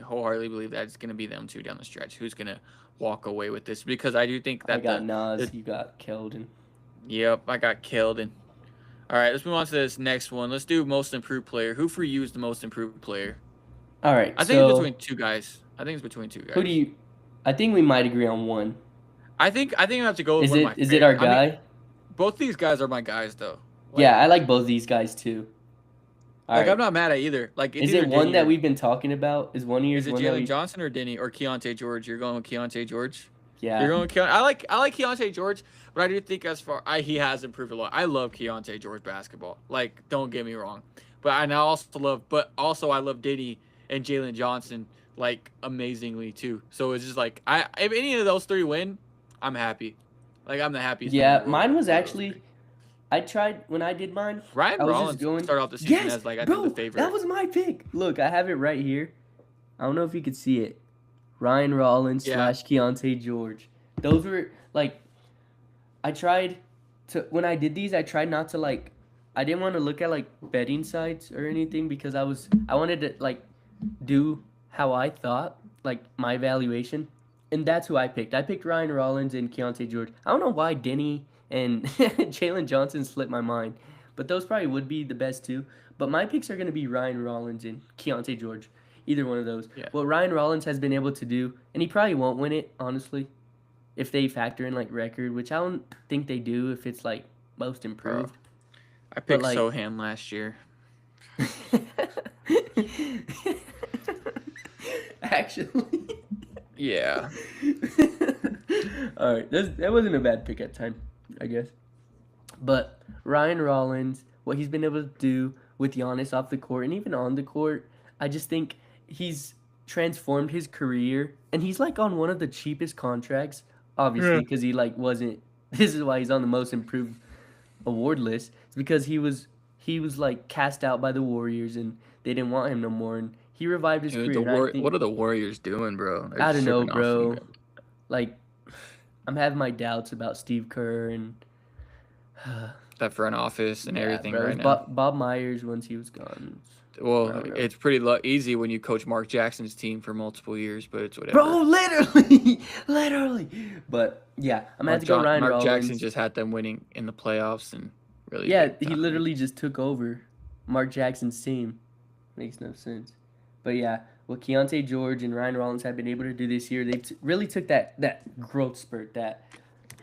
Speaker 1: wholeheartedly believe that it's going to be them two down the stretch. Who's going to walk away with this? Because I do think
Speaker 2: I
Speaker 1: that
Speaker 2: got Nas, you got Keldon.
Speaker 1: Yep, I got Keldon. All right, let's move on to this next one. Let's do most improved player. Who for you is the most improved player?
Speaker 2: All right,
Speaker 1: I think it's between two guys.
Speaker 2: Who do you? I think we might agree on one.
Speaker 1: I think I have to go with
Speaker 2: Is
Speaker 1: one
Speaker 2: it
Speaker 1: of my
Speaker 2: is it our
Speaker 1: favorite. I mean,
Speaker 2: guy?
Speaker 1: both these guys are my guys, though.
Speaker 2: Yeah, I like both these guys too. All
Speaker 1: Like,
Speaker 2: right.
Speaker 1: I'm not mad at either. Like, it's
Speaker 2: Is
Speaker 1: either
Speaker 2: it one
Speaker 1: Diddy
Speaker 2: that
Speaker 1: or,
Speaker 2: we've been talking about? Is one of yours
Speaker 1: is it
Speaker 2: one that
Speaker 1: Jalen
Speaker 2: we?
Speaker 1: Johnson or Denny or Keontae George? You're going with Keontae George.
Speaker 2: Yeah.
Speaker 1: You're going with Keontae. I like Keontae George, but I do think he has improved a lot. I love Keontae George basketball. Like, don't get me wrong, but I love Diddy and Jalen Johnson like amazingly too. So it's just like, if any of those three win, I'm happy. Like, I'm the happiest. Man in
Speaker 2: Yeah,
Speaker 1: the world
Speaker 2: mine was
Speaker 1: for those
Speaker 2: actually.
Speaker 1: three.
Speaker 2: I tried when I did mine.
Speaker 1: Ryan
Speaker 2: I was
Speaker 1: Rollins
Speaker 2: just going.
Speaker 1: started off the season
Speaker 2: Yes,
Speaker 1: as like, I
Speaker 2: bro,
Speaker 1: think, the favorite.
Speaker 2: that was my pick. Look, I have it right here. I don't know if you could see it. Ryan Rollins
Speaker 1: Yeah.
Speaker 2: / Keontae George. Those were like. When I did these, I tried not to like. I didn't want to look at like betting sites or anything because I wanted to like do how I thought, like my evaluation, and that's who I picked. I picked Ryan Rollins and Keontae George. I don't know why Denny and Jalen Johnson slipped my mind, but those probably would be the best two. But my picks are gonna be Ryan Rollins and Keontae George, either one of those.
Speaker 1: Yeah.
Speaker 2: What Ryan Rollins has been able to do, and he probably won't win it, honestly, if they factor in like record, which I don't think they do if it's like most improved.
Speaker 1: I picked
Speaker 2: like-
Speaker 1: Sohan last year.
Speaker 2: Actually.
Speaker 1: Yeah.
Speaker 2: All right, that wasn't a bad pick at time, I guess. But Ryan Rollins, what he's been able to do with Giannis off the court and even on the court, I just think he's transformed his career, and he's like on one of the cheapest contracts, obviously, because he like wasn't. This is why he's on the most improved award list. It's because he was like cast out by the Warriors, and they didn't want him no more, and he revived his
Speaker 1: Dude,
Speaker 2: career. and I think,
Speaker 1: what are the Warriors doing, bro? They're
Speaker 2: I don't know,
Speaker 1: stripping off
Speaker 2: bro.
Speaker 1: some-
Speaker 2: Like, I'm having my doubts about Steve Kerr and
Speaker 1: that front office and everything
Speaker 2: bro,
Speaker 1: right now.
Speaker 2: Bob Myers once he was gone. I
Speaker 1: Well,
Speaker 2: don't know.
Speaker 1: it's pretty easy when you coach Mark Jackson's team for multiple years, but it's whatever.
Speaker 2: Bro, literally. But yeah, I'm gonna have to go Ryan
Speaker 1: Mark
Speaker 2: Rollins.
Speaker 1: Jackson just had them winning in the playoffs and really.
Speaker 2: Yeah,
Speaker 1: big
Speaker 2: he
Speaker 1: time.
Speaker 2: literally just took over Mark Jackson's team. Makes no sense. But yeah, what Keontae George and Ryan Rollins have been able to do this year, they really took that growth spurt that,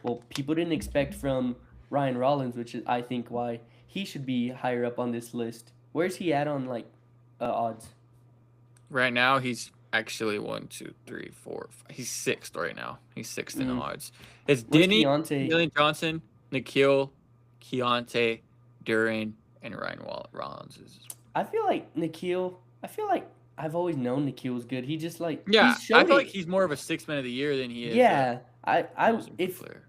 Speaker 2: well, people didn't expect from Ryan Rollins, which is, I think, why he should be higher up on this list. Where's he at on, like, odds?
Speaker 1: Right now, he's actually 1, 2, 3, 4. He's sixth right now. He's sixth in odds. It's
Speaker 2: What's
Speaker 1: Denny,
Speaker 2: Keontae?
Speaker 1: Jalen Johnson, Nikhil, Keontae, Duran, and Ryan Rollins.
Speaker 2: I feel like I've always known Nikhil was good. He just, like,
Speaker 1: Yeah,
Speaker 2: he's showed
Speaker 1: I feel
Speaker 2: it.
Speaker 1: like he's more of a Sixth Man of the Year than he is.
Speaker 2: Yeah, I
Speaker 1: most improved
Speaker 2: if
Speaker 1: player.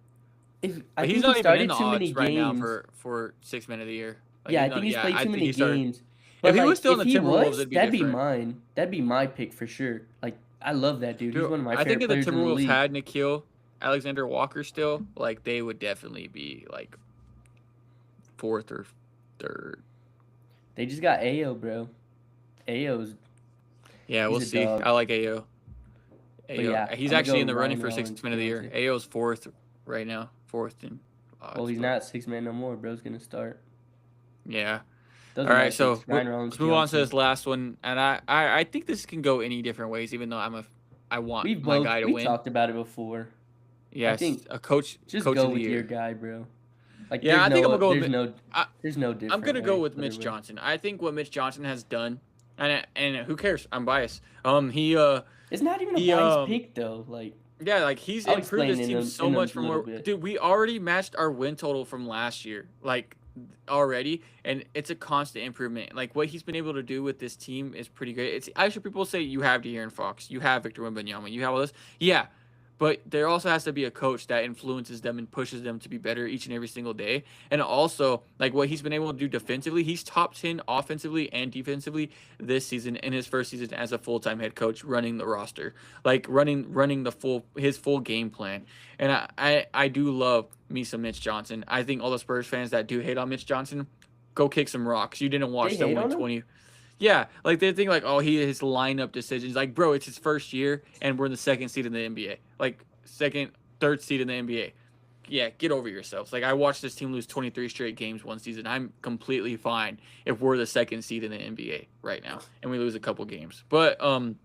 Speaker 2: I
Speaker 1: But he's
Speaker 2: think
Speaker 1: not
Speaker 2: he
Speaker 1: even in
Speaker 2: started
Speaker 1: the
Speaker 2: too many
Speaker 1: odds right now
Speaker 2: games.
Speaker 1: for Sixth Man of the Year. Like,
Speaker 2: Yeah, I
Speaker 1: he's
Speaker 2: think
Speaker 1: not-
Speaker 2: he's
Speaker 1: yeah,
Speaker 2: played
Speaker 1: I
Speaker 2: too
Speaker 1: think
Speaker 2: many
Speaker 1: he started-
Speaker 2: games.
Speaker 1: If he
Speaker 2: like,
Speaker 1: was still in the
Speaker 2: he
Speaker 1: Timberwolves,
Speaker 2: was,
Speaker 1: it'd be
Speaker 2: that'd be
Speaker 1: different.
Speaker 2: mine. That'd be my pick for sure. Like, I love that dude. He's
Speaker 1: Dude,
Speaker 2: one of my
Speaker 1: I think
Speaker 2: favorite
Speaker 1: if the
Speaker 2: players in the
Speaker 1: Timberwolves
Speaker 2: league.
Speaker 1: had Nikhil, Alexander Walker still, like, they would definitely be like fourth or third.
Speaker 2: They just got Ayo, bro. Ayo's
Speaker 1: Yeah,
Speaker 2: He's
Speaker 1: we'll
Speaker 2: a
Speaker 1: see.
Speaker 2: dog.
Speaker 1: I like AO.
Speaker 2: But yeah,
Speaker 1: He's
Speaker 2: I'm gonna
Speaker 1: actually
Speaker 2: go
Speaker 1: in the running
Speaker 2: Ryan
Speaker 1: for sixth
Speaker 2: Rollins,
Speaker 1: man of the year.
Speaker 2: Johnson.
Speaker 1: AO's fourth right now, fourth in
Speaker 2: Well,
Speaker 1: odds.
Speaker 2: he's
Speaker 1: But
Speaker 2: not 6 man no more. Bro's gonna start.
Speaker 1: yeah.
Speaker 2: Those
Speaker 1: All
Speaker 2: are my
Speaker 1: right, so
Speaker 2: picks. Ryan Rollins,
Speaker 1: let's move on to
Speaker 2: Johnson.
Speaker 1: this last one, and I think this can go any different ways. Even though I want my guy to
Speaker 2: We
Speaker 1: win.
Speaker 2: talked about it before. I
Speaker 1: Yes,
Speaker 2: think
Speaker 1: a coach
Speaker 2: just
Speaker 1: coach
Speaker 2: go
Speaker 1: of the
Speaker 2: with your
Speaker 1: year.
Speaker 2: guy, bro. Like
Speaker 1: Yeah, I think I'm gonna go with. I,
Speaker 2: there's no
Speaker 1: I'm
Speaker 2: different
Speaker 1: gonna go
Speaker 2: way
Speaker 1: with
Speaker 2: other
Speaker 1: Mitch
Speaker 2: way.
Speaker 1: Johnson. I think what Mitch Johnson has done, and who cares? I'm biased.
Speaker 2: It's not even a
Speaker 1: he
Speaker 2: biased pick though. Like
Speaker 1: Yeah, like he's
Speaker 2: I'll
Speaker 1: improved
Speaker 2: explain
Speaker 1: this team so
Speaker 2: in a
Speaker 1: much from
Speaker 2: little
Speaker 1: where,
Speaker 2: bit.
Speaker 1: dude, we already matched our win total from last year, like already, and it's a constant improvement. Like what he's been able to do with this team is pretty great. It's actually people say you have De'Aaron Fox, you have Victor Wembanyama, you have all this, yeah, but there also has to be a coach that influences them and pushes them to be better each and every single day. And also, like what he's been able to do defensively, he's top 10 offensively and defensively this season in his first season as a full-time head coach running the roster, like running the full game plan. And I do love me some Mitch Johnson. I think all the Spurs fans that do hate on Mitch Johnson, go kick some rocks. You didn't
Speaker 2: They
Speaker 1: watch them
Speaker 2: hate
Speaker 1: win
Speaker 2: on him?
Speaker 1: 20. Yeah, like they think like, oh, his lineup decisions. Like, bro, it's his first year, and we're in the second seed in the NBA. Like second, third seed in the NBA. Yeah, get over yourselves. Like I watched this team lose 23 straight games one season. I'm completely fine if we're the second seed in the NBA right now and we lose a couple games. But and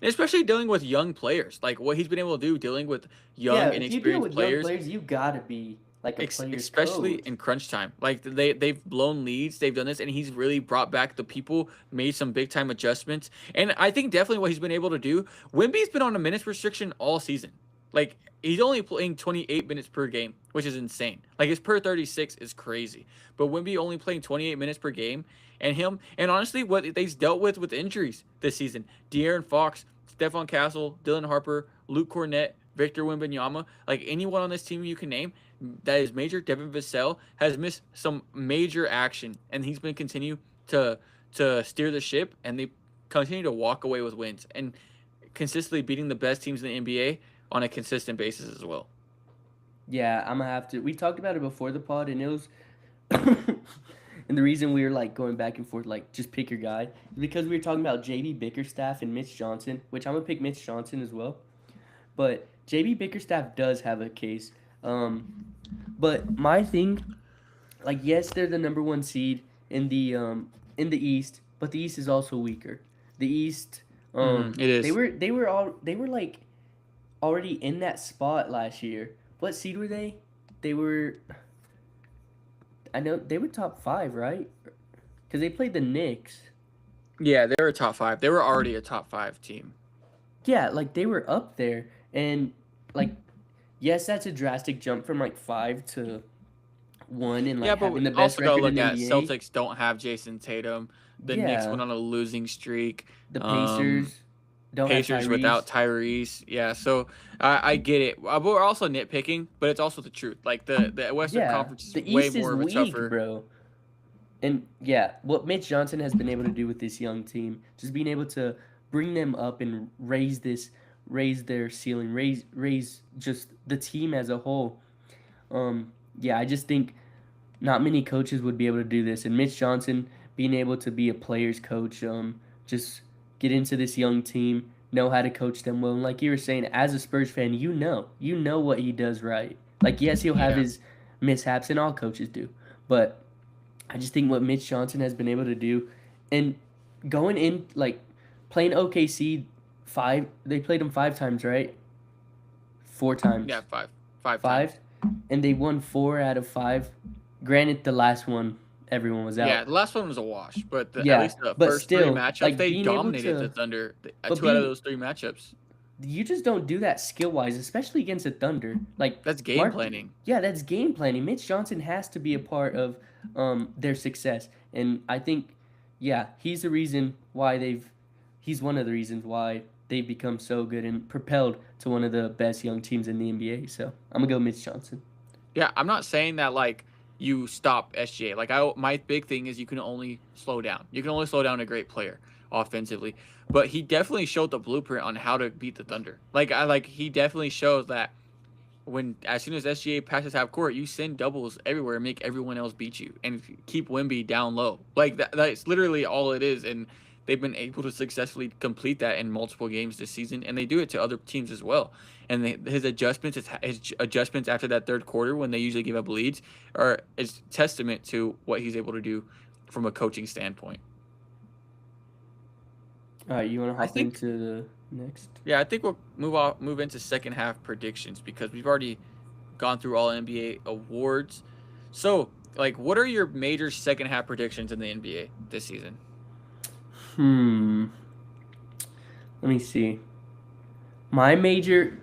Speaker 1: especially dealing with young players, like what he's been able to do, dealing with
Speaker 2: Yeah,
Speaker 1: young,
Speaker 2: if you deal
Speaker 1: inexperienced
Speaker 2: with young
Speaker 1: players,
Speaker 2: players, you gotta be like a player's
Speaker 1: especially
Speaker 2: coach.
Speaker 1: in crunch time. Like they've blown leads, they've done this, and he's really brought back the people, made some big time adjustments, and I think definitely what he's been able to do. Wimby's been on a minutes restriction all season. Like he's only playing 28 minutes per game, which is insane. Like his per 36 is crazy, but Wimby only playing 28 minutes per game, and honestly, what they've dealt with injuries this season: De'Aaron Fox, Stephon Castle, Dylan Harper, Luke Cornett, Victor Wembanyama, like anyone on this team you can name that is major. Devin Vassell has missed some major action, and he's been continue to steer the ship, and they continue to walk away with wins and consistently beating the best teams in the NBA on a consistent basis as well.
Speaker 2: Yeah, I'm gonna have to. We talked about it before the pod, and it was, and the reason we were like going back and forth, like just pick your guy, is because we were talking about JB Bickerstaff and Mitch Johnson, which I'm gonna pick Mitch Johnson as well. But JB Bickerstaff does have a case. But my thing, like yes, they're the number one seed in the East, but the East is also weaker. The East,
Speaker 1: It is.
Speaker 2: they were like already in that spot last year. What seed were they? They were. I know they were top 5, right? Because they played the Knicks.
Speaker 1: Yeah, they were a top 5. They were already a top 5 team.
Speaker 2: Yeah, like they were up there, and like, yes, that's a drastic jump from like 5 to 1, and like
Speaker 1: Yeah, but
Speaker 2: having the
Speaker 1: we
Speaker 2: best
Speaker 1: also gotta
Speaker 2: record in
Speaker 1: look
Speaker 2: the
Speaker 1: at
Speaker 2: NBA.
Speaker 1: Celtics don't have Jason Tatum. The Knicks
Speaker 2: Yeah,
Speaker 1: went on a losing streak.
Speaker 2: the
Speaker 1: Um,
Speaker 2: Pacers don't have
Speaker 1: Pacers without
Speaker 2: Tyrese.
Speaker 1: Tyrese. Yeah, so I get it. But we're also nitpicking, but it's also the truth. Like the Western
Speaker 2: Yeah,
Speaker 1: Conference is
Speaker 2: the
Speaker 1: way
Speaker 2: East is
Speaker 1: more of a
Speaker 2: weak,
Speaker 1: tougher.
Speaker 2: bro. And yeah, what Mitch Johnson has been able to do with this young team, just being able to bring them up and raise their ceiling, raise just the team as a whole. Yeah, I just think not many coaches would be able to do this, and Mitch Johnson being able to be a player's coach, just get into this young team, know how to coach them well, and like you were saying, as a Spurs fan, you know what he does right. Like yes, he'll have
Speaker 1: Yeah.
Speaker 2: his mishaps, and all coaches do, but I just think what Mitch Johnson has been able to do, and going in like playing OKC they played him 5 times, right? 4 times,
Speaker 1: Yeah, five times.
Speaker 2: five, and they won 4 out of 5. Granted, the last one everyone was
Speaker 1: Yeah,
Speaker 2: out.
Speaker 1: the last one was a wash, but at
Speaker 2: Yeah,
Speaker 1: least the
Speaker 2: but
Speaker 1: first 3
Speaker 2: still,
Speaker 1: matchups
Speaker 2: like
Speaker 1: they
Speaker 2: being able
Speaker 1: dominated the
Speaker 2: to,
Speaker 1: Thunder.
Speaker 2: but
Speaker 1: 2 out of
Speaker 2: being
Speaker 1: those 3 matchups.
Speaker 2: you just don't do that skill wise, especially against the Thunder. Like
Speaker 1: That's game
Speaker 2: Mark,
Speaker 1: planning.
Speaker 2: yeah, that's game planning. Mitch Johnson has to be a part of their success, and I think, yeah, he's one of the reasons why they've become so good and propelled to one of the best young teams in the NBA. So I'm gonna go Mitch Johnson.
Speaker 1: Yeah, I'm not saying that like you stop SGA. Like my big thing is you can only slow down. You can only slow down a great player offensively. But he definitely showed the blueprint on how to beat the Thunder. He definitely shows that when as soon as SGA passes half court, you send doubles everywhere and make everyone else beat you and keep Wimby down low. Like that's literally all it is. And they've been able to successfully complete that in multiple games this season, and they do it to other teams as well. And his adjustments after that third quarter when they usually give up leads are is testament to what he's able to do from a coaching standpoint.
Speaker 2: All right, you want to
Speaker 1: I
Speaker 2: hop
Speaker 1: think
Speaker 2: into the next?
Speaker 1: Yeah, I think we'll move into second half predictions because we've already gone through all NBA awards. So, like, what are your major second half predictions in the NBA this season?
Speaker 2: Let me see. My major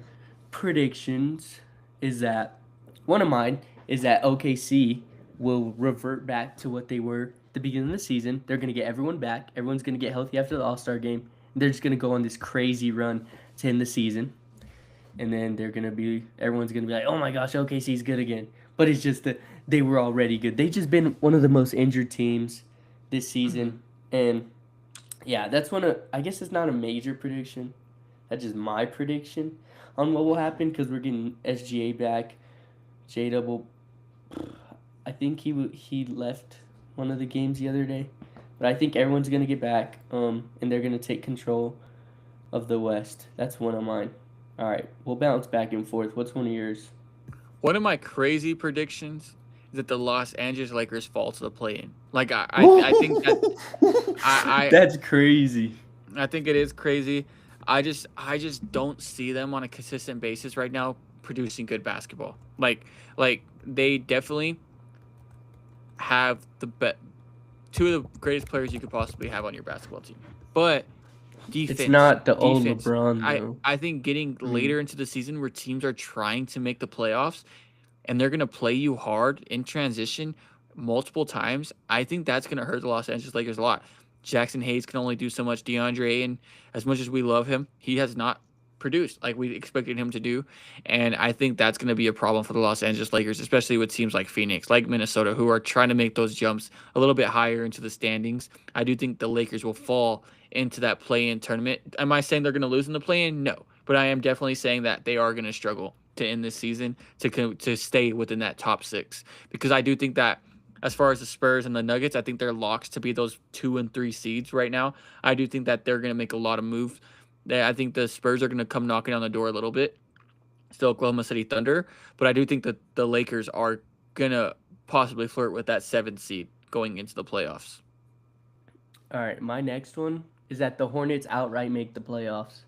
Speaker 2: predictions is that one of mine is that OKC will revert back to what they were at the beginning of the season. They're going to get everyone back. Everyone's going to get healthy after the All-Star game. They're just going to go on this crazy run to end the season. And then everyone's going to be like, oh my gosh, OKC's good again. But it's just that they were already good. They've just been one of the most injured teams this season. And yeah, I guess it's not a major prediction. That's just my prediction on what will happen because we're getting SGA back. J Double, I think he left one of the games the other day, but I think everyone's gonna get back. And they're gonna take control of the West. That's one of mine. All right, we'll bounce back and forth. What's one of yours?
Speaker 1: One of my crazy predictions is that the Los Angeles Lakers fall to the play-in. Like I think that
Speaker 2: That's crazy.
Speaker 1: I think it is crazy. I just don't see them on a consistent basis right now producing good basketball. Like they definitely have two of the greatest players you could possibly have on your basketball team. But defense,
Speaker 2: It's not the old LeBron though.
Speaker 1: I think getting later into the season where teams are trying to make the playoffs and they're going to play you hard in transition multiple times, I think that's going to hurt the Los Angeles Lakers a lot. Jackson Hayes can only do so much. DeAndre, and as much as we love him, he has not produced like we expected him to do. And I think that's going to be a problem for the Los Angeles Lakers, especially with teams like Phoenix, like Minnesota, who are trying to make those jumps a little bit higher into the standings. I do think the Lakers will fall into that play-in tournament. Am I saying they're going to lose in the play-in? No. But I am definitely saying that they are going to struggle to end this season to stay within that top six. Because I do think that as far as the Spurs and the Nuggets, I think they're locks to be those 2 and 3 seeds right now. I do think that they're going to make a lot of moves. I think the Spurs are going to come knocking on the door a little bit. Still Oklahoma City Thunder. But I do think that the Lakers are going to possibly flirt with that 7th seed going into the playoffs.
Speaker 2: All right, my next one is that the Hornets outright make the playoffs.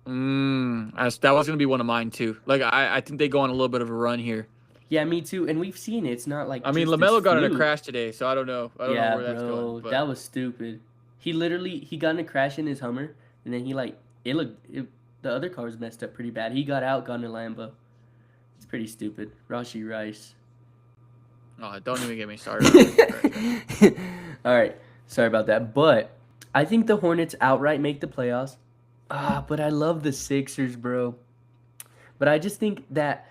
Speaker 1: That was going to be one of mine too. Like I think they go on a little bit of a run here.
Speaker 2: Yeah, me too. And we've seen it. It's not like
Speaker 1: I mean, LaMelo got in a crash today, so I don't know. I don't know where that's going. But
Speaker 2: that was stupid. He got in a crash in his Hummer, and then the other car was messed up pretty bad. He got out, got in a Lambo. It's pretty stupid. Rashee Rice.
Speaker 1: Oh, don't even get me started.
Speaker 2: All right, sorry about that. But I think the Hornets outright make the playoffs. But I love the Sixers, bro. But I just think that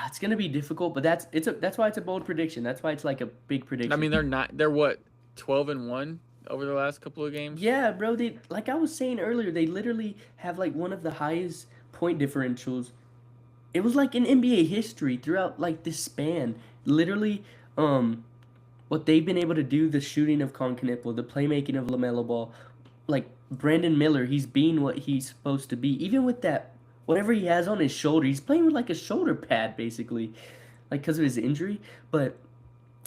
Speaker 2: it's gonna be difficult. But that's why it's a bold prediction. That's why it's like a big prediction.
Speaker 1: I mean, they're what 12-1 over the last couple of games.
Speaker 2: Yeah, bro. They, like I was saying earlier, they literally have like one of the highest point differentials. It was like in NBA history throughout like this span. Literally, what they've been able to do, the shooting of Con Knipple, the playmaking of LaMelo Ball, like Brandon Miller, he's being what he's supposed to be. Even with that, whatever he has on his shoulder, he's playing with like a shoulder pad basically, like because of his injury. But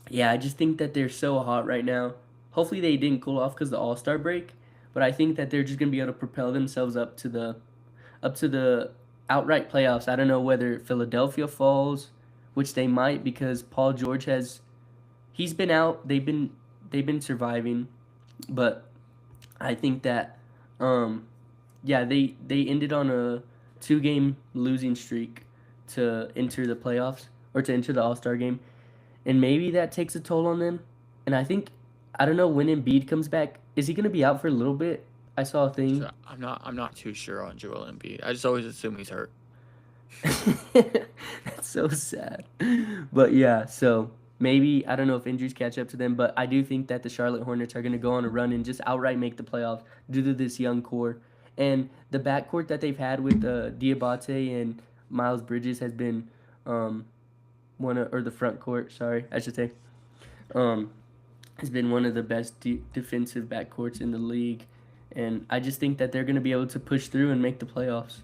Speaker 2: yeah, I just think that they're so hot right now. Hopefully they didn't cool off because of the All-Star break, but I think that they're just gonna be able to propel themselves up to the outright playoffs. I don't know whether Philadelphia falls, which they might because Paul George he's been out. They've been surviving, but I think that they ended on a 2-game losing streak to enter the playoffs or to enter the All-Star game, and maybe that takes a toll on them. And I don't know when Embiid comes back. Is he going to be out for a little bit? I saw a thing.
Speaker 1: So I'm not too sure on Joel Embiid. I just always assume he's hurt.
Speaker 2: That's so sad. But yeah, so maybe, I don't know if injuries catch up to them, but I do think that the Charlotte Hornets are going to go on a run and just outright make the playoffs due to this young core. And the backcourt that they've had with Diabate and Miles Bridges has been the front court, sorry, I should say. has been one of the best defensive backcourts in the league, and I just think that they're going to be able to push through and make the playoffs.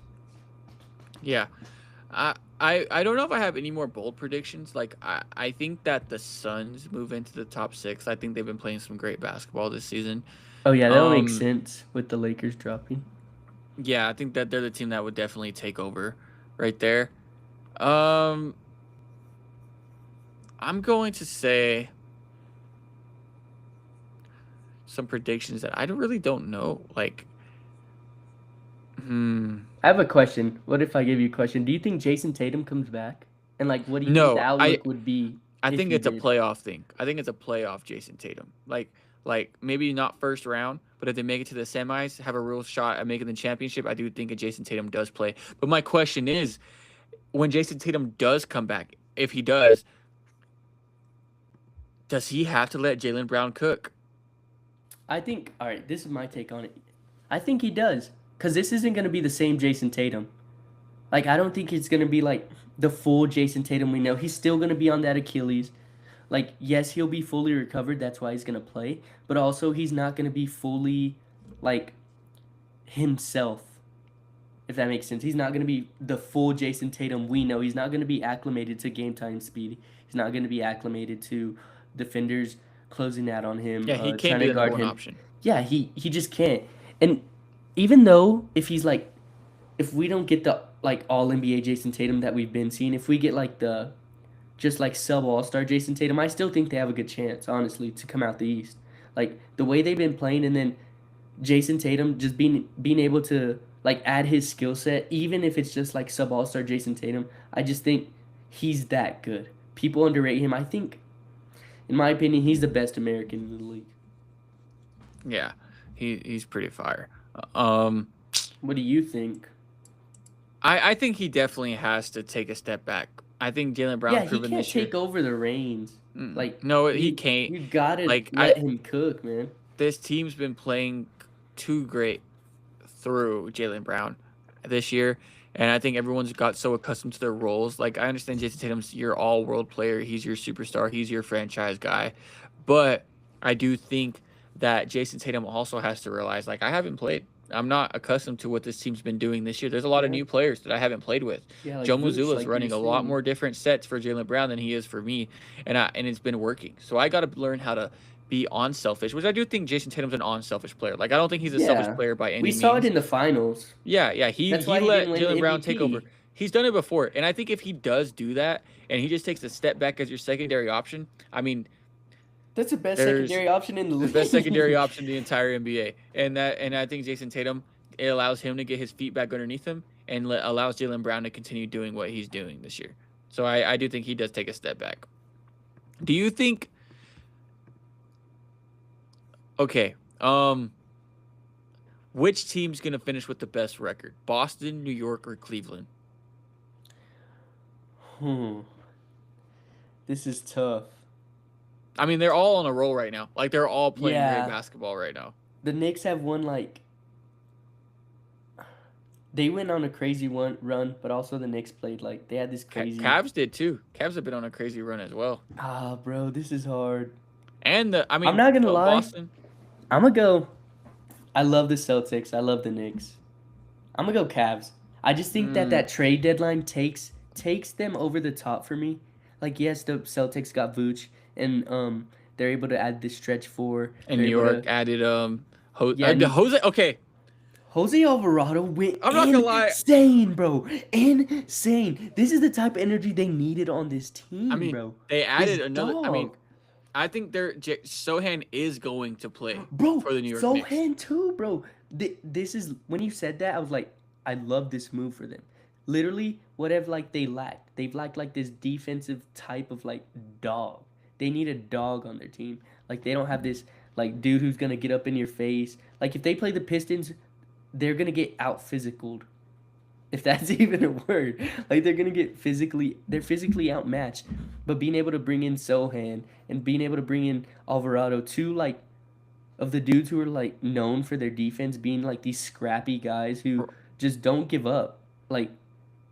Speaker 1: Yeah. I don't know if I have any more bold predictions. Like I think that the Suns move into the top 6. I think they've been playing some great basketball this season.
Speaker 2: Oh yeah, that'll make
Speaker 1: Um
Speaker 2: sense with the Lakers dropping.
Speaker 1: yeah, I think that they're the team that would definitely take over right there. Um I'm going to say some predictions that I don't know. Like
Speaker 2: I have a question. What if I give you a question? Do you think Jason Tatum comes back? And like, what do you think the
Speaker 1: no,
Speaker 2: outlook would be
Speaker 1: I
Speaker 2: if
Speaker 1: think
Speaker 2: he
Speaker 1: it's a
Speaker 2: did?
Speaker 1: playoff thing. I think it's a playoff Jason Tatum. Like maybe not first round, but if they make it to the semis, have a real shot at making the championship, I do think a Jason Tatum does play. But my question is, when Jason Tatum does come back, if he does he have to let Jaylen Brown cook?
Speaker 2: I think. All right, this is my take on it. I think he does, cause this isn't gonna be the same Jason Tatum. Like, I don't think it's gonna be like the full Jason Tatum we know. He's still gonna be on that Achilles. Like, yes, he'll be fully recovered. That's why he's gonna play. But also, he's not gonna be fully like himself. If that makes sense, he's not gonna be the full Jason Tatum we know. He's not gonna be acclimated to game time speed. He's not gonna be acclimated to defenders closing out on him,
Speaker 1: Yeah, he can't
Speaker 2: trying
Speaker 1: be
Speaker 2: to
Speaker 1: the number
Speaker 2: guard
Speaker 1: one
Speaker 2: him.
Speaker 1: option.
Speaker 2: Yeah, he just can't. And even though if he's like, if we don't get the like all NBA Jason Tatum that we've been seeing, if we get like the just like sub All Star Jason Tatum, I still think they have a good chance, honestly, to come out the East. Like the way they've been playing, and then Jason Tatum just being able to like add his skill set, even if it's just like sub All Star Jason Tatum. I just think he's that good. People underrate him. I think, in my opinion, he's the best American in the league.
Speaker 1: Yeah, he's pretty fire. Um,
Speaker 2: What do you think?
Speaker 1: I think he definitely has to take a step back. I think Jaylen
Speaker 2: Yeah,
Speaker 1: Brown's
Speaker 2: he
Speaker 1: proven
Speaker 2: can't
Speaker 1: this year.
Speaker 2: take over the reins. Like
Speaker 1: No, he
Speaker 2: you,
Speaker 1: can't.
Speaker 2: you gotta
Speaker 1: Like
Speaker 2: let him cook, man.
Speaker 1: this team's been playing too great through Jaylen Brown this year. And I think everyone's got so accustomed to their roles. Like, I understand Jason Tatum's your all world player. He's your superstar. He's your franchise guy. But I do think that Jason Tatum also has to realize, like, I haven't played. I'm not accustomed to what this team's been doing this year. There's a lot of
Speaker 2: Yeah,
Speaker 1: new players that I haven't played with.
Speaker 2: yeah, like
Speaker 1: Joe
Speaker 2: Vooch,
Speaker 1: Mazzulla's
Speaker 2: like you were
Speaker 1: running a lot
Speaker 2: saying.
Speaker 1: more different sets for Jaylen Brown than he is for me. And it's been working. So I got to learn how to be unselfish, which I do think Jason Tatum's an unselfish player. Like I don't think he's a selfish
Speaker 2: Yeah,
Speaker 1: player by
Speaker 2: we
Speaker 1: any
Speaker 2: saw it
Speaker 1: means.
Speaker 2: in the finals.
Speaker 1: Yeah. He
Speaker 2: That's
Speaker 1: he
Speaker 2: why he didn't
Speaker 1: let
Speaker 2: win the
Speaker 1: Jaylen Brown take over.
Speaker 2: MVP.
Speaker 1: He's done it before, and I think if he does do that, and he just takes a step back as your secondary option, I mean,
Speaker 2: That's the best
Speaker 1: there's
Speaker 2: secondary option in the
Speaker 1: the best secondary
Speaker 2: league.
Speaker 1: option in the entire NBA, and I think Jason Tatum, it allows him to get his feet back underneath him and allows Jaylen Brown to continue doing what he's doing this year. So I do think he does take a step back. Do you think? Okay. Which team's gonna finish with the best record? Boston, New York, or Cleveland?
Speaker 2: Hmm. This is tough.
Speaker 1: I mean, they're all on a roll right now. Like they're all playing great
Speaker 2: Yeah,
Speaker 1: basketball right now.
Speaker 2: the Knicks have won like they went on a crazy one run, but also the Knicks played like they had this crazy.
Speaker 1: Cavs did too. Cavs have been on a crazy run as well.
Speaker 2: Ah, bro, this is hard.
Speaker 1: And I
Speaker 2: I'm
Speaker 1: mean,
Speaker 2: not gonna lie.
Speaker 1: Boston.
Speaker 2: I'm gonna go. I love the Celtics. I love the Knicks. I'm gonna go Cavs. I just think that
Speaker 1: Mm,
Speaker 2: that trade deadline takes them over the top for me. Like yes, the Celtics got Vooch, and they're able to add this stretch four.
Speaker 1: and
Speaker 2: They're
Speaker 1: New
Speaker 2: able
Speaker 1: York
Speaker 2: to
Speaker 1: added
Speaker 2: yeah. And
Speaker 1: Jose. Okay,
Speaker 2: Jose Alvarado went
Speaker 1: I'm not gonna lie.
Speaker 2: insane, bro. Insane. This is the type of energy they needed on this
Speaker 1: I
Speaker 2: team,
Speaker 1: mean,
Speaker 2: bro.
Speaker 1: they
Speaker 2: This
Speaker 1: added another. I mean,
Speaker 2: dog,
Speaker 1: I think Sohan is going to play
Speaker 2: bro.
Speaker 1: for the New York Knicks.
Speaker 2: Sohan too, bro. This is when you said that, I was like, I love this move for them. Literally, whatever like they lacked, they've lacked like this defensive type of like dog. They need a dog on their team. Like they don't have this like dude who's gonna get up in your face. Like if they play the Pistons, they're gonna get out physicaled. If that's even a word. Like they're physically outmatched. But being able to bring in Sohan and being able to bring in Alvarado, two like of the dudes who are like known for their defense being like these scrappy guys who just don't give up. Like